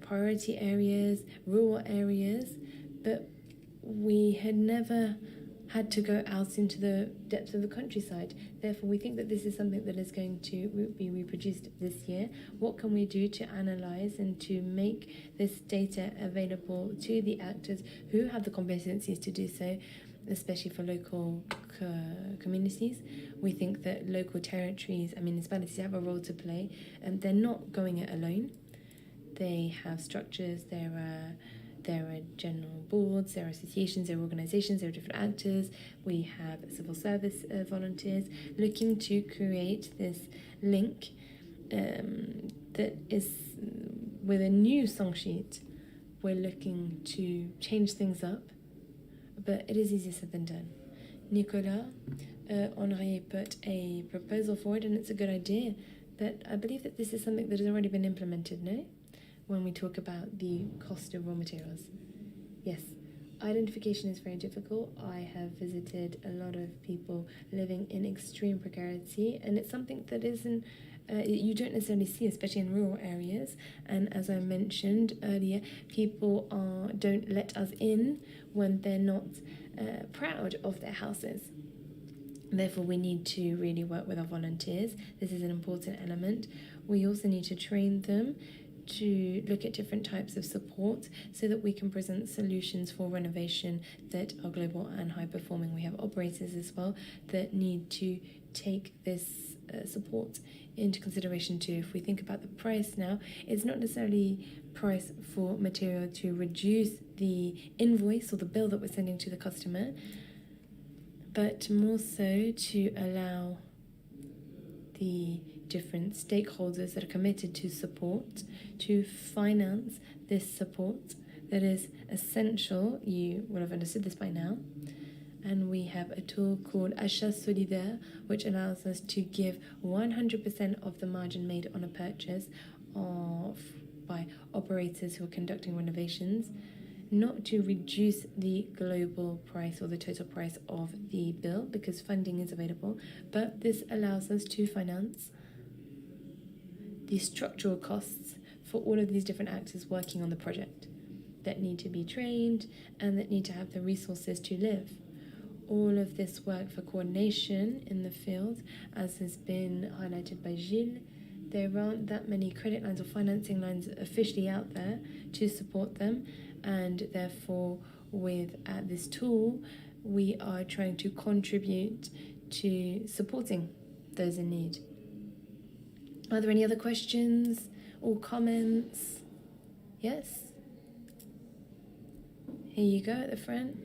priority areas, rural areas, but we had never had to go out into the depths of the countryside. Therefore, we think that this is something that is going to be reproduced this year. What can we do to analyze and to make this data available to the actors who have the competencies to do so, especially for local communities? We think that local territories and municipalities have a role to play, and they're not going it alone. They have structures, there are general boards, there are associations, there are organizations, there are different actors. We have civil service volunteers looking to create this link that is with a new song sheet. We're looking to change things up, but it is easier said than done. Nicolas, Henri put a proposal forward, and it's a good idea, but I believe that this is something that has already been implemented, no? When we talk about the cost of raw materials. Yes, identification is very difficult. I have visited a lot of people living in extreme precarity, and it's something that isn't you don't necessarily see, especially in rural areas. And as I mentioned earlier, people don't let us in when they're not proud of their houses. Therefore, we need to really work with our volunteers. This is an important element. We also need to train them to look at different types of support so that we can present solutions for renovation that are global and high performing. We have operators as well that need to take this support into consideration too. If we think about the price now, it's not necessarily price for material to reduce the invoice or the bill that we're sending to the customer, but more so to allow the different stakeholders that are committed to support, to finance this support that is essential. You will have understood this by now. And we have a tool called Achat Solidaire, which allows us to give 100% of the margin made on a purchase by operators who are conducting renovations, not to reduce the global price or the total price of the bill, because funding is available, but this allows us to finance the structural costs for all of these different actors working on the project. that need to be trained and that need to have the resources to live. All of this work for coordination in the field, as has been highlighted by Gilles, there aren't that many credit lines or financing lines officially out there to support them, and therefore with this tool we are trying to contribute to supporting those in need. Are there any other questions or comments? Yes? Here you go at the front.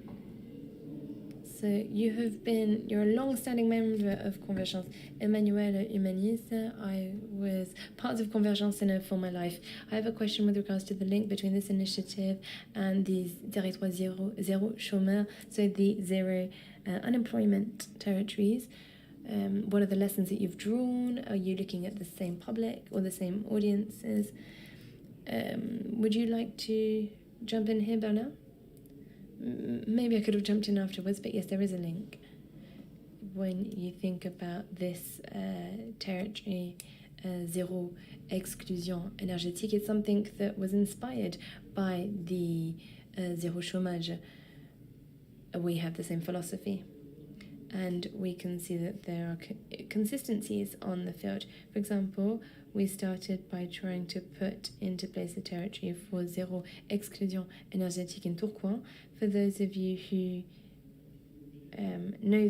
So you're a long-standing member of Convergence. Emmanuel Humaniste, I was part of Convergence in a former life. I have a question with regards to the link between this initiative and the territoire zéro chômeur, so the zero unemployment territories. What are the lessons that you've drawn? Are you looking at the same public or the same audiences? Would you like to jump in here, Bernard? Maybe I could have jumped in afterwards, but yes, there is a link. When you think about this territory, zéro exclusion énergétique, it's something that was inspired by the zéro chômage. We have the same philosophy, and we can see that there are consistencies on the field. For example, we started by trying to put into place a territory for zéro exclusion énergétique in Tourcoing. For those of you who know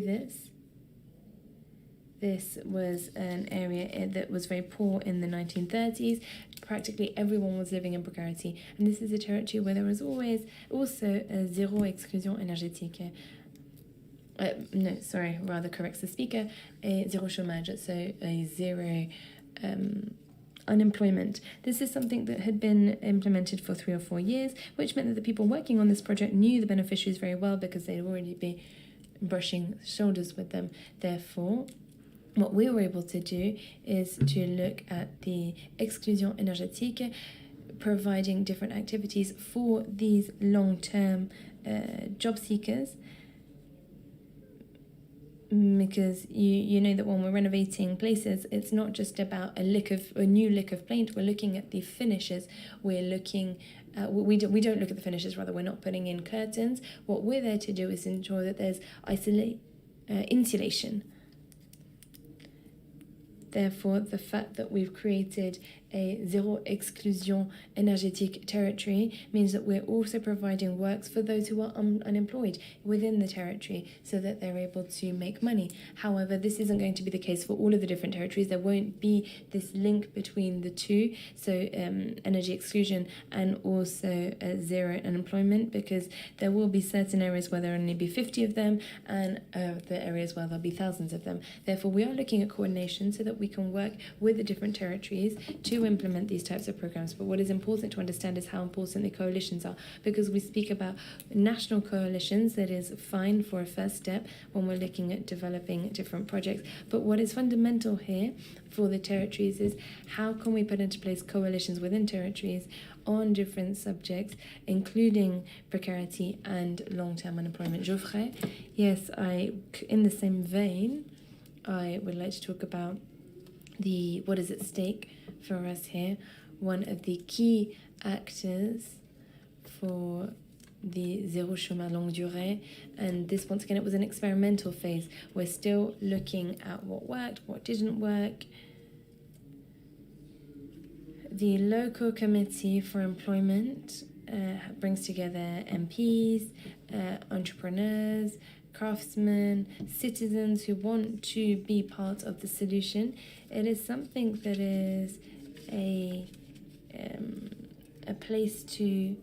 this was an area that was very poor in the 1930s. Practically everyone was living in precarity. And this is a territory where there was always also a zéro exclusion énergétique. Rather corrects the speaker, a zéro chômage, so a zero unemployment. This is something that had been implemented for 3 or 4 years, which meant that the people working on this project knew the beneficiaries very well because they'd already been brushing shoulders with them. Therefore, what we were able to do is to look at the exclusion énergétique, providing different activities for these long-term job seekers. Because you know that when we're renovating places, it's not just about a new lick of paint. We're looking at the finishes. We're looking at, we don't look at the finishes. Rather, we're not putting in curtains. What we're there to do is ensure that there's insulation. Therefore, the fact that we've created a zéro exclusion énergétique territory means that we're also providing works for those who are unemployed within the territory so that they're able to make money. However, this isn't going to be the case for all of the different territories. There won't be this link between the two, so energy exclusion and also zero unemployment, because there will be certain areas where there will only be 50 of them and the areas where there'll be thousands of them. Therefore, we are looking at coordination so that we can work with the different territories to implement these types of programs. But what is important to understand is how important the coalitions are, because we speak about national coalitions. That is fine for a first step when we're looking at developing different projects. But what is fundamental here for the territories is how can we put into place coalitions within territories on different subjects, including precarity and long-term unemployment. Geoffrey, yes, in the same vein, I would like to talk about what is at stake for us here. One of the key actors for the zéro chômage longue durée, and this, once again, it was an experimental phase. We're still looking at what worked, what didn't work. The local committee for employment brings together MPs, entrepreneurs, craftsmen, citizens who want to be part of the solution. It is something that is a place to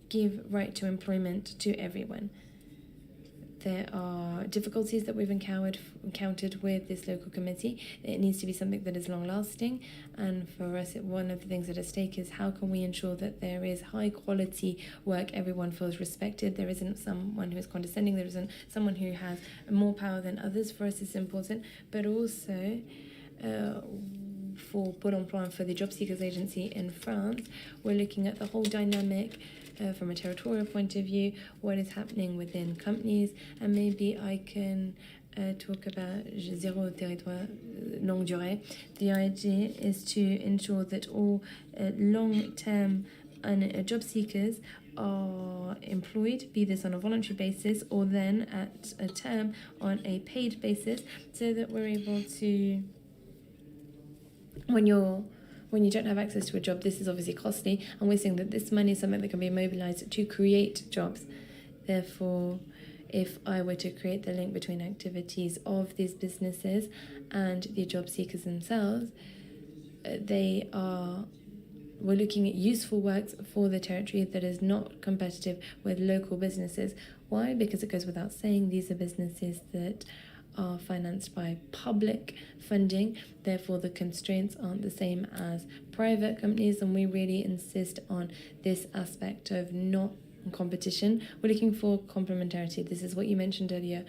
give right to employment to everyone. There are difficulties that we've encountered with this local committee. It needs to be something that is long-lasting, and for us, one of the things at stake is how can we ensure that there is high-quality work, everyone feels respected, there isn't someone who is condescending, there isn't someone who has more power than others. For us, it's important, but also for Pôle emploi and for the Job Seekers Agency in France, we're looking at the whole dynamic from a territorial point of view, what is happening within companies, and maybe I can talk about zéro territoire longue durée. The idea is to ensure that all long-term job seekers are employed, be this on a voluntary basis or then at a term on a paid basis, so that we're able to, when you don't have access to a job, this is obviously costly, and we're saying that this money is something that can be mobilized to create jobs. Therefore, if I were to create the link between activities of these businesses and the job seekers themselves, we're looking at useful works for the territory that is not competitive with local businesses. Why? Because it goes without saying, these are businesses that are financed by public funding. Therefore, the constraints aren't the same as private companies, and we really insist on this aspect of not competition. We're looking for complementarity. This is what you mentioned earlier.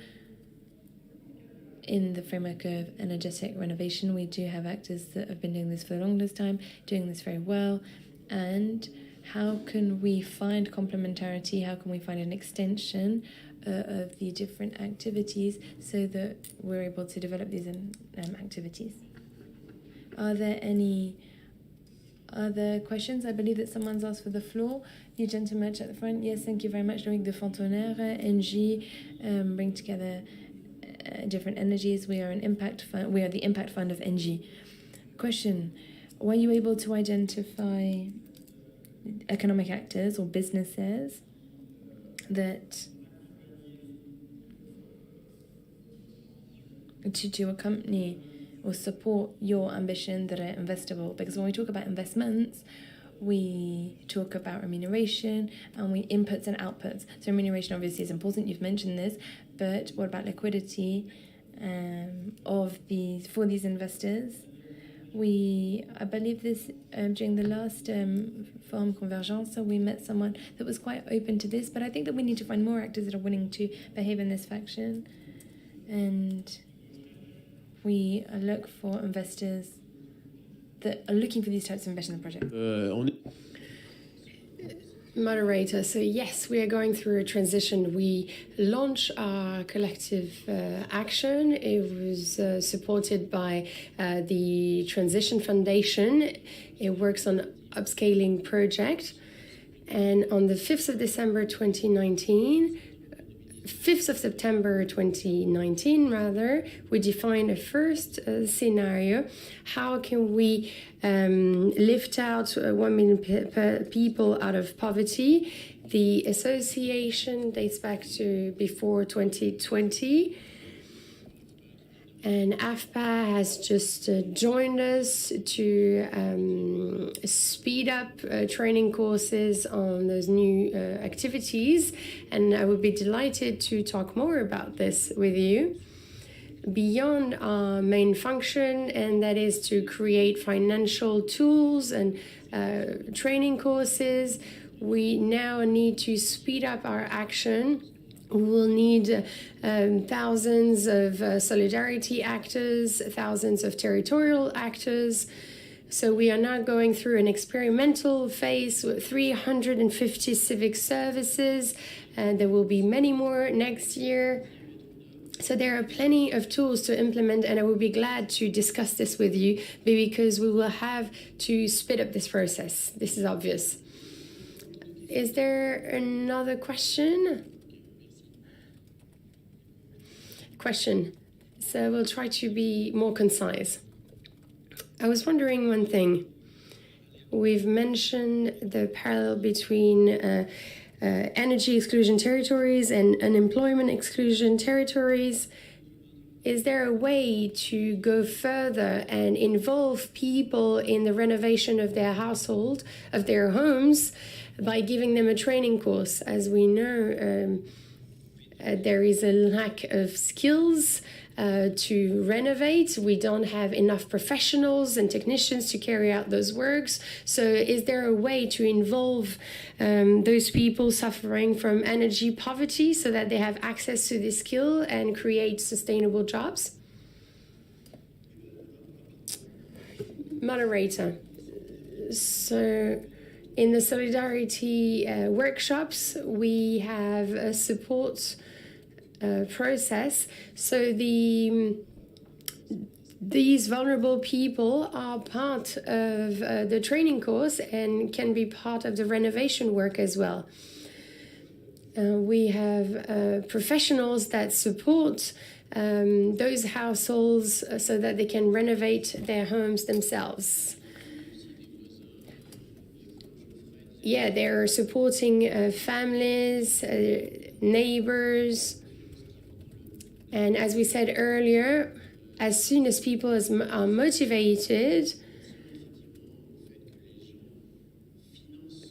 In the framework of energetic renovation, we do have actors that have been doing this for the longest time, doing this very well. And how can we find complementarity? How can we find an extension of the different activities so that we're able to develop these activities? Are there any other questions? I believe that someone's asked for the floor. You gentleman at the front. Yes, thank you very much. Loïc de Fontenay, NG, bring together different energies. We are an impact fund. We are the impact fund of NG. Question: were you able to identify economic actors or businesses that to accompany or support your ambition that are investable? Because when we talk about investments, we talk about remuneration and inputs and outputs. So remuneration obviously is important, you've mentioned this, but what about liquidity for these investors? I believe this during the last Forum Convergence, so we met someone that was quite open to this, but I think that we need to find more actors that are willing to behave in this fashion, and we look for investors that are looking for these types of investment projects. Moderator, so yes, we are going through a transition. We launched our collective action. It was supported by the Transition Foundation. It works on upscaling project. And on the 5th of September 2019, rather, we defined a first scenario. How can we lift out 1 million people out of poverty? The association dates back to before 2020. And AFPA has just joined us to speed up training courses on those new activities. And I would be delighted to talk more about this with you. Beyond our main function, and that is to create financial tools and training courses, we now need to speed up our action. We will need thousands of solidarity actors, thousands of territorial actors. So we are now going through an experimental phase with 350 civic services, and there will be many more next year. So there are plenty of tools to implement, and I will be glad to discuss this with you because we will have to speed up this process. This is obvious. Is there another question? So we'll try to be more concise. I was wondering one thing. We've mentioned the parallel between energy exclusion territories and unemployment exclusion territories. Is there a way to go further and involve people in the renovation of their household, of their homes, by giving them a training course? As we know, there is a lack of skills to renovate. We don't have enough professionals and technicians to carry out those works. So is there a way to involve those people suffering from energy poverty so that they have access to this skill and create sustainable jobs? Moderator. So in the solidarity workshops, we have a support process. So these vulnerable people are part of the training course and can be part of the renovation work as well. We have professionals that support those households so that they can renovate their homes themselves. Yeah, they're supporting families, neighbors. And as we said earlier, as soon as people are motivated,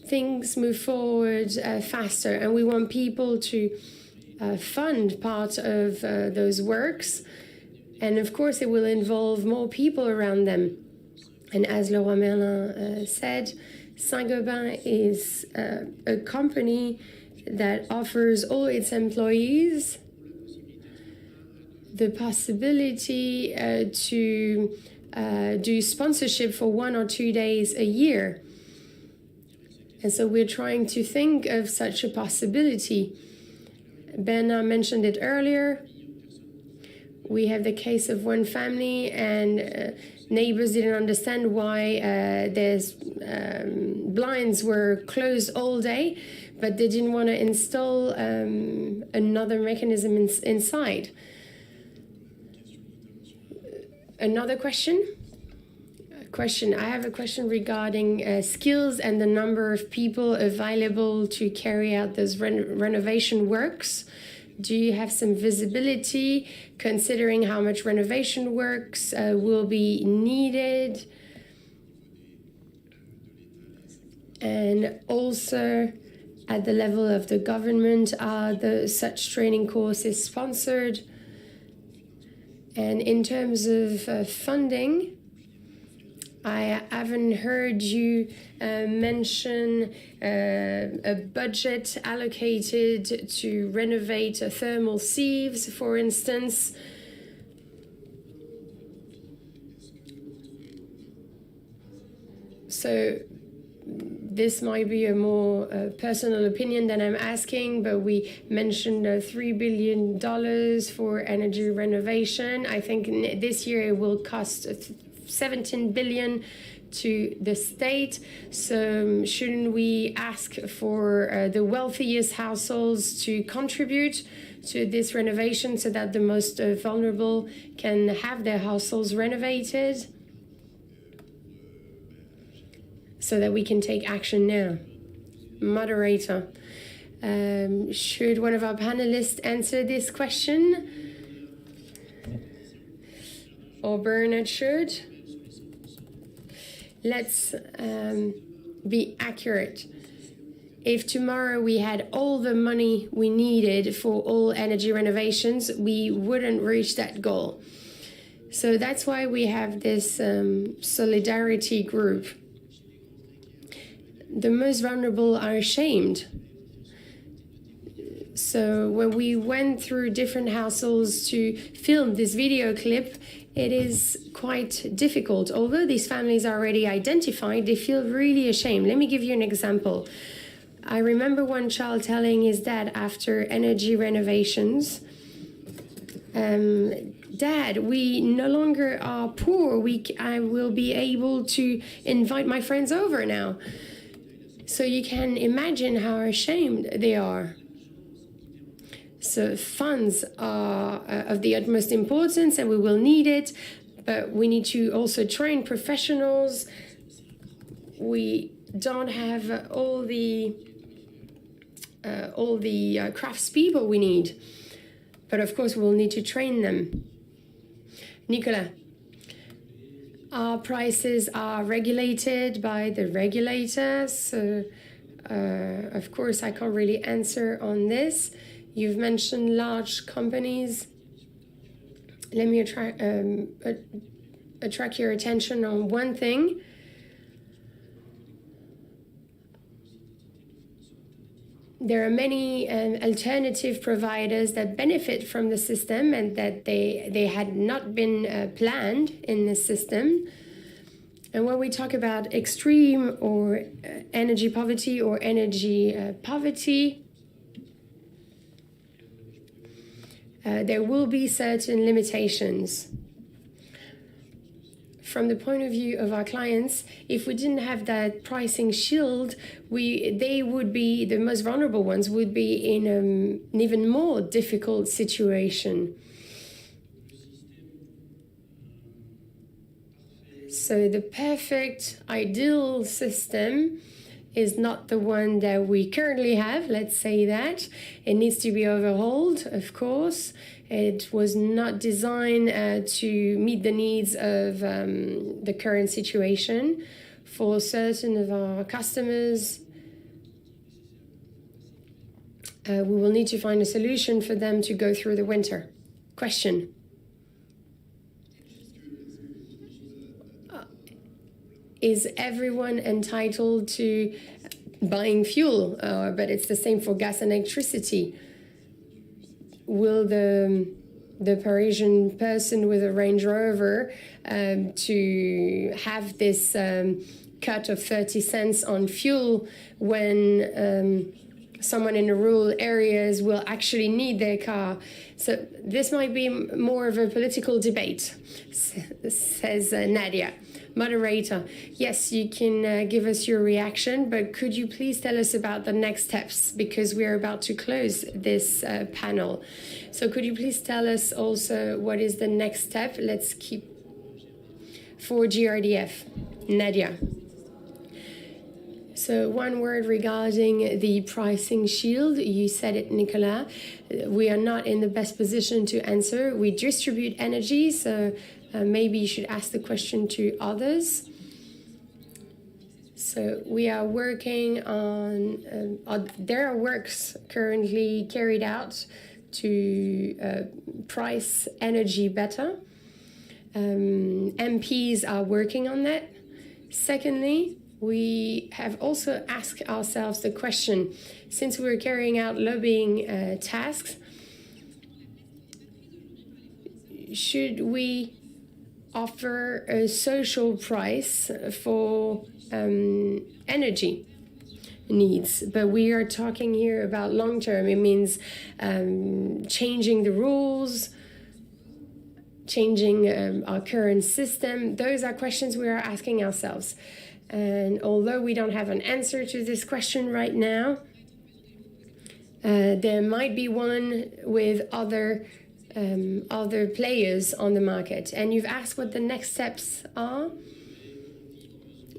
things move forward faster. And we want people to fund part of those works. And of course, it will involve more people around them. And as Leroy Merlin said, Saint-Gobain is a company that offers all its employees the possibility to do sponsorship for 1 or 2 days a year. And so we're trying to think of such a possibility. Bernard mentioned it earlier. We have the case of one family, and neighbors didn't understand why their blinds were closed all day, but they didn't want to install another mechanism inside. Another question? I have a question regarding skills and the number of people available to carry out those renovation works. Do you have some visibility considering how much renovation works will be needed? And also, at the level of the government, are such training courses sponsored? And in terms of funding, I haven't heard you mention a budget allocated to renovate thermal sieves, for instance. So this might be a more personal opinion than I'm asking, but we mentioned $3 billion for energy renovation. I think this year it will cost 17 billion to the state. So shouldn't we ask for the wealthiest households to contribute to this renovation so that the most vulnerable can have their households renovated, so that we can take action now? Moderator, should one of our panelists answer this question? Or Bernard should? Let's be accurate. If tomorrow we had all the money we needed for all energy renovations, we wouldn't reach that goal. So that's why we have this solidarity group. The most vulnerable are ashamed. So when we went through different households to film this video clip, it is quite difficult. Although these families are already identified, they feel really ashamed. Let me give you an example. I remember one child telling his dad after energy renovations, Dad, we no longer are poor. I will be able to invite my friends over now. So you can imagine how ashamed they are. So funds are of the utmost importance, and we will need it, but we need to also train professionals. We don't have all the craftspeople we need, but of course we'll need to train them. Nicolas, our prices are regulated by the regulator, so of course I can't really answer on this. You've mentioned large companies. Let me attract your attention on one thing. There are many alternative providers that benefit from the system and that they had not been planned in the system. And when we talk about extreme or energy poverty or energy poverty, there will be certain limitations. from the point of view of our clients, if we didn't have that pricing shield, they would be the most vulnerable ones, would be in an even more difficult situation. So the perfect ideal system is not the one that we currently have, let's say that. It needs to be overhauled, of course. It was not designed to meet the needs of the current situation. For certain of our customers, we will need to find a solution for them to go through the winter. Question. Is everyone entitled to buying fuel? But it's the same for gas and electricity. Will the Parisian person with a Range Rover to have this cut of 30 cents on fuel when someone in the rural areas will actually need their car? So this might be more of a political debate, says Nadia. Moderator, yes, you can give us your reaction, but could you please tell us about the next steps, because we are about to close this panel. So could you please tell us also what is the next step? Let's keep for GRDF. Nadia. So one word regarding the pricing shield. You said it, Nicolas. We are not in the best position to answer. We distribute energy, so maybe you should ask the question to others. So we are working on, there are works currently carried out to price energy better. MPs are working on that. Secondly, we have also asked ourselves the question, since we're carrying out lobbying tasks, should we offer a social price for energy needs? But we are talking here about long term. It means changing the rules, changing our current system. Those are questions we are asking ourselves. And although we don't have an answer to this question right now, there might be one with other players on the market. And you've asked what the next steps are.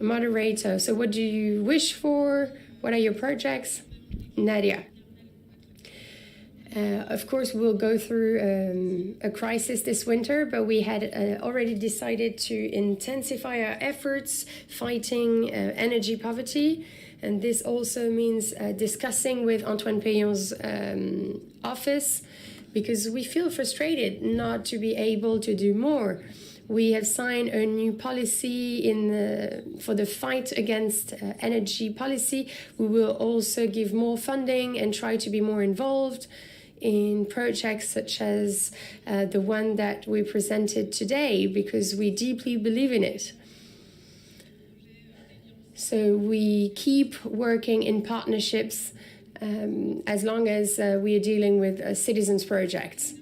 Moderator, so what do you wish for? What are your projects? Nadia. Of course, we'll go through a crisis this winter, but we had already decided to intensify our efforts fighting energy poverty. And this also means discussing with Antoine Payon's office, because we feel frustrated not to be able to do more. We have signed a new policy for the fight against energy policy. We will also give more funding and try to be more involved in projects such as the one that we presented today, because we deeply believe in it. So we keep working in partnerships as long as we are dealing with citizens' projects.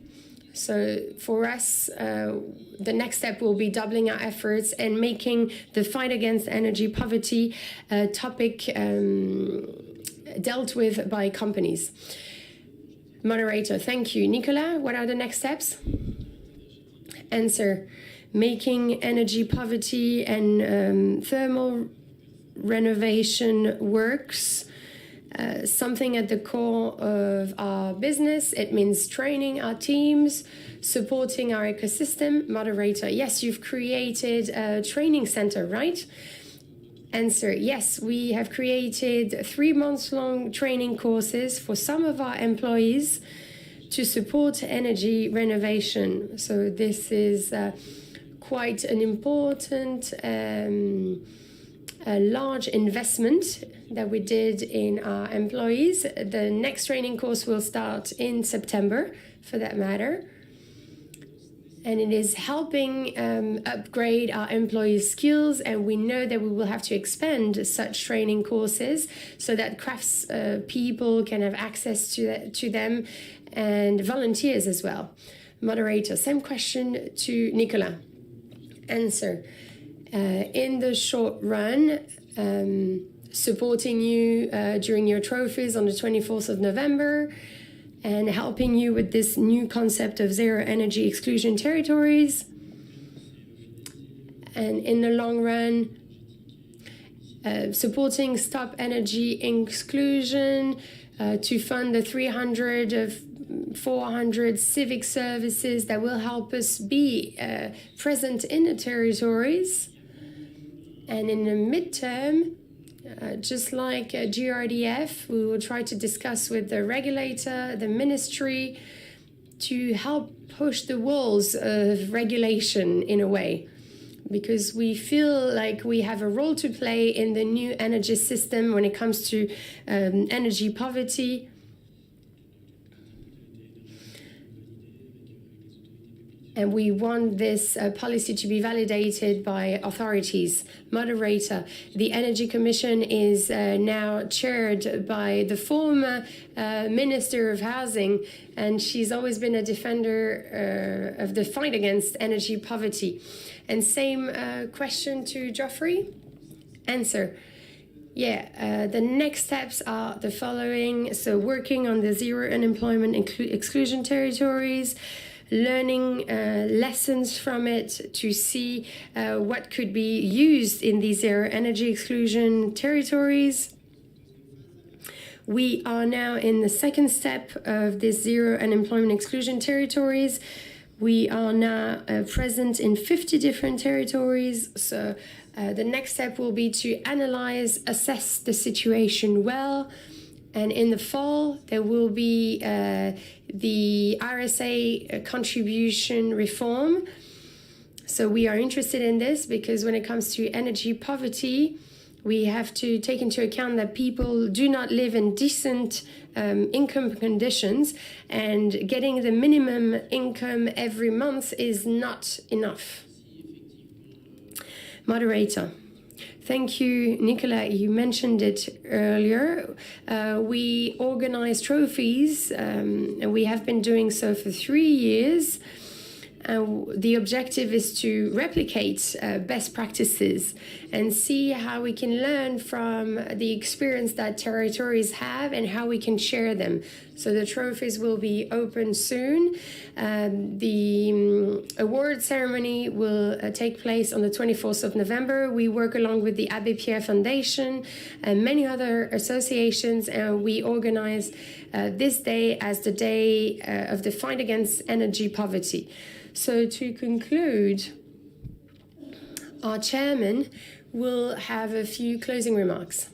So for us, the next step will be doubling our efforts and making the fight against energy poverty a topic dealt with by companies. Moderator, thank you. Nicolas, what are the next steps? Answer, making energy poverty and thermal renovation works something at the core of our business. It means training our teams, supporting our ecosystem. Moderator, yes, you've created a training center, right? Answer, yes, we have created 3-month-long training courses for some of our employees to support energy renovation. So this is quite an important, large investment that we did in our employees. The next training course will start in September, for that matter. And it is helping upgrade our employees' skills, and we know that we will have to expand such training courses so that crafts people can have access to them, and volunteers as well. Moderator, same question to Nicolas. Answer, in the short run, supporting you during your trophies on the 24th of November and helping you with this new concept of zero energy exclusion territories. And in the long run, supporting Stop Energy Exclusion to fund the 300 of 400 civic services that will help us be present in the territories. And in the midterm, just like GRDF, we will try to discuss with the regulator, the ministry, to help push the walls of regulation in a way. Because we feel like we have a role to play in the new energy system when it comes to energy poverty. And we want this policy to be validated by authorities. Moderator, the Energy Commission is now chaired by the former Minister of Housing, and she's always been a defender of the fight against energy poverty. And same question to Geoffrey. Answer. Yeah, the next steps are the following. So working on the zero unemployment exclusion territories, learning lessons from it to see what could be used in these zero energy exclusion territories. We are now in the second step of this zero unemployment exclusion territories. We are now present in 50 different territories. So the next step will be to analyze, assess the situation well. And in the fall, there will be the RSA contribution reform. So we are interested in this because when it comes to energy poverty, we have to take into account that people do not live in decent income conditions, and getting the minimum income every month is not enough. Moderator. Thank you, Nicola. You mentioned it earlier. We organize trophies, and we have been doing so for 3 years. The objective is to replicate best practices and see how we can learn from the experience that territories have and how we can share them. So the trophies will be open soon. The award ceremony will take place on the 24th of November. We work along with the Abbé Pierre Foundation and many other associations, and we organize this day as the day of the fight against energy poverty. So to conclude, our chairman will have a few closing remarks.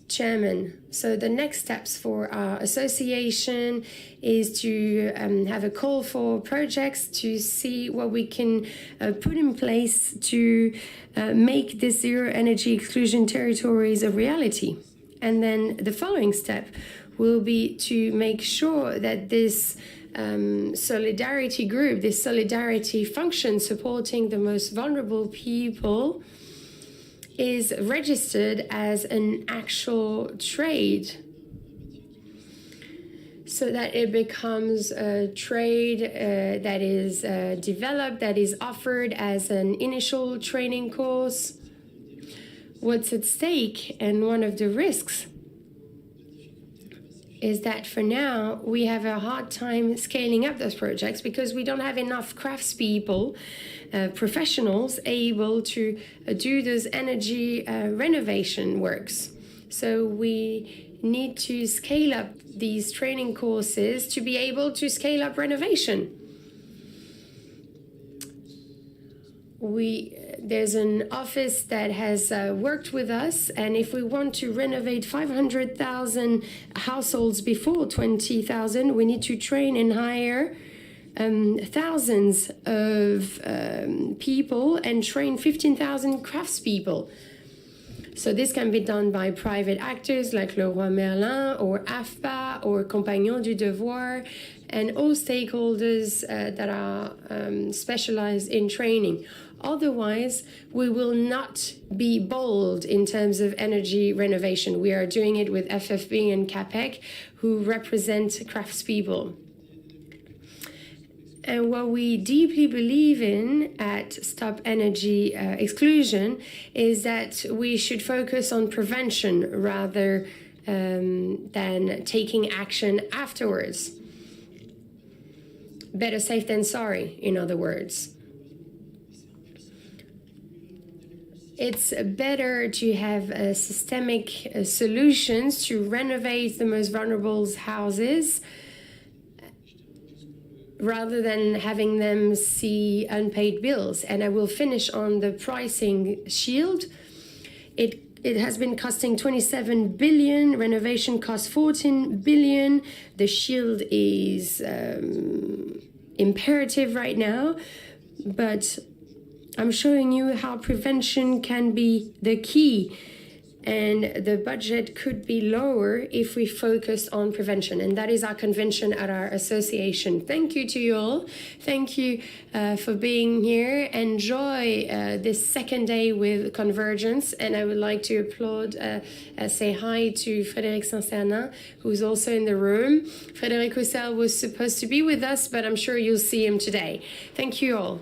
Chairman, so the next steps for our association is to have a call for projects to see what we can put in place to make this zero energy exclusion territories a reality. And then the following step will be to make sure that this solidarity group, this solidarity function supporting the most vulnerable people is registered as an actual trade, so that it becomes a trade that is developed, that is offered as an initial training course. What's at stake and one of the risks is that for now we have a hard time scaling up those projects because we don't have enough craftspeople, professionals able to do those energy renovation works. So we need to scale up these training courses to be able to scale up renovation. There's an office that has worked with us, and if we want to renovate 500,000 households before 20,000, we need to train and hire thousands of people and train 15,000 craftspeople. So this can be done by private actors like Leroy Merlin or AFPA or Compagnons du Devoir, and all stakeholders that are specialized in training. Otherwise, we will not be bold in terms of energy renovation. We are doing it with FFB and CAPEC, who represent craftspeople. And what we deeply believe in at Stop Energy Exclusion is that we should focus on prevention rather than taking action afterwards. Better safe than sorry, in other words. It's better to have systemic solutions to renovate the most vulnerable houses rather than having them see unpaid bills. And I will finish on the pricing shield. It has been costing 27 billion, renovation costs 14 billion. The shield is imperative right now, but I'm showing you how prevention can be the key, and the budget could be lower if we focus on prevention. And that is our convention at our association. Thank you to you all. Thank you for being here. Enjoy this second day with Convergence. And I would like to applaud, say hi to Frédéric Saint-Cernin, who's also in the room. Frédéric Roussel was supposed to be with us, but I'm sure you'll see him today. Thank you all.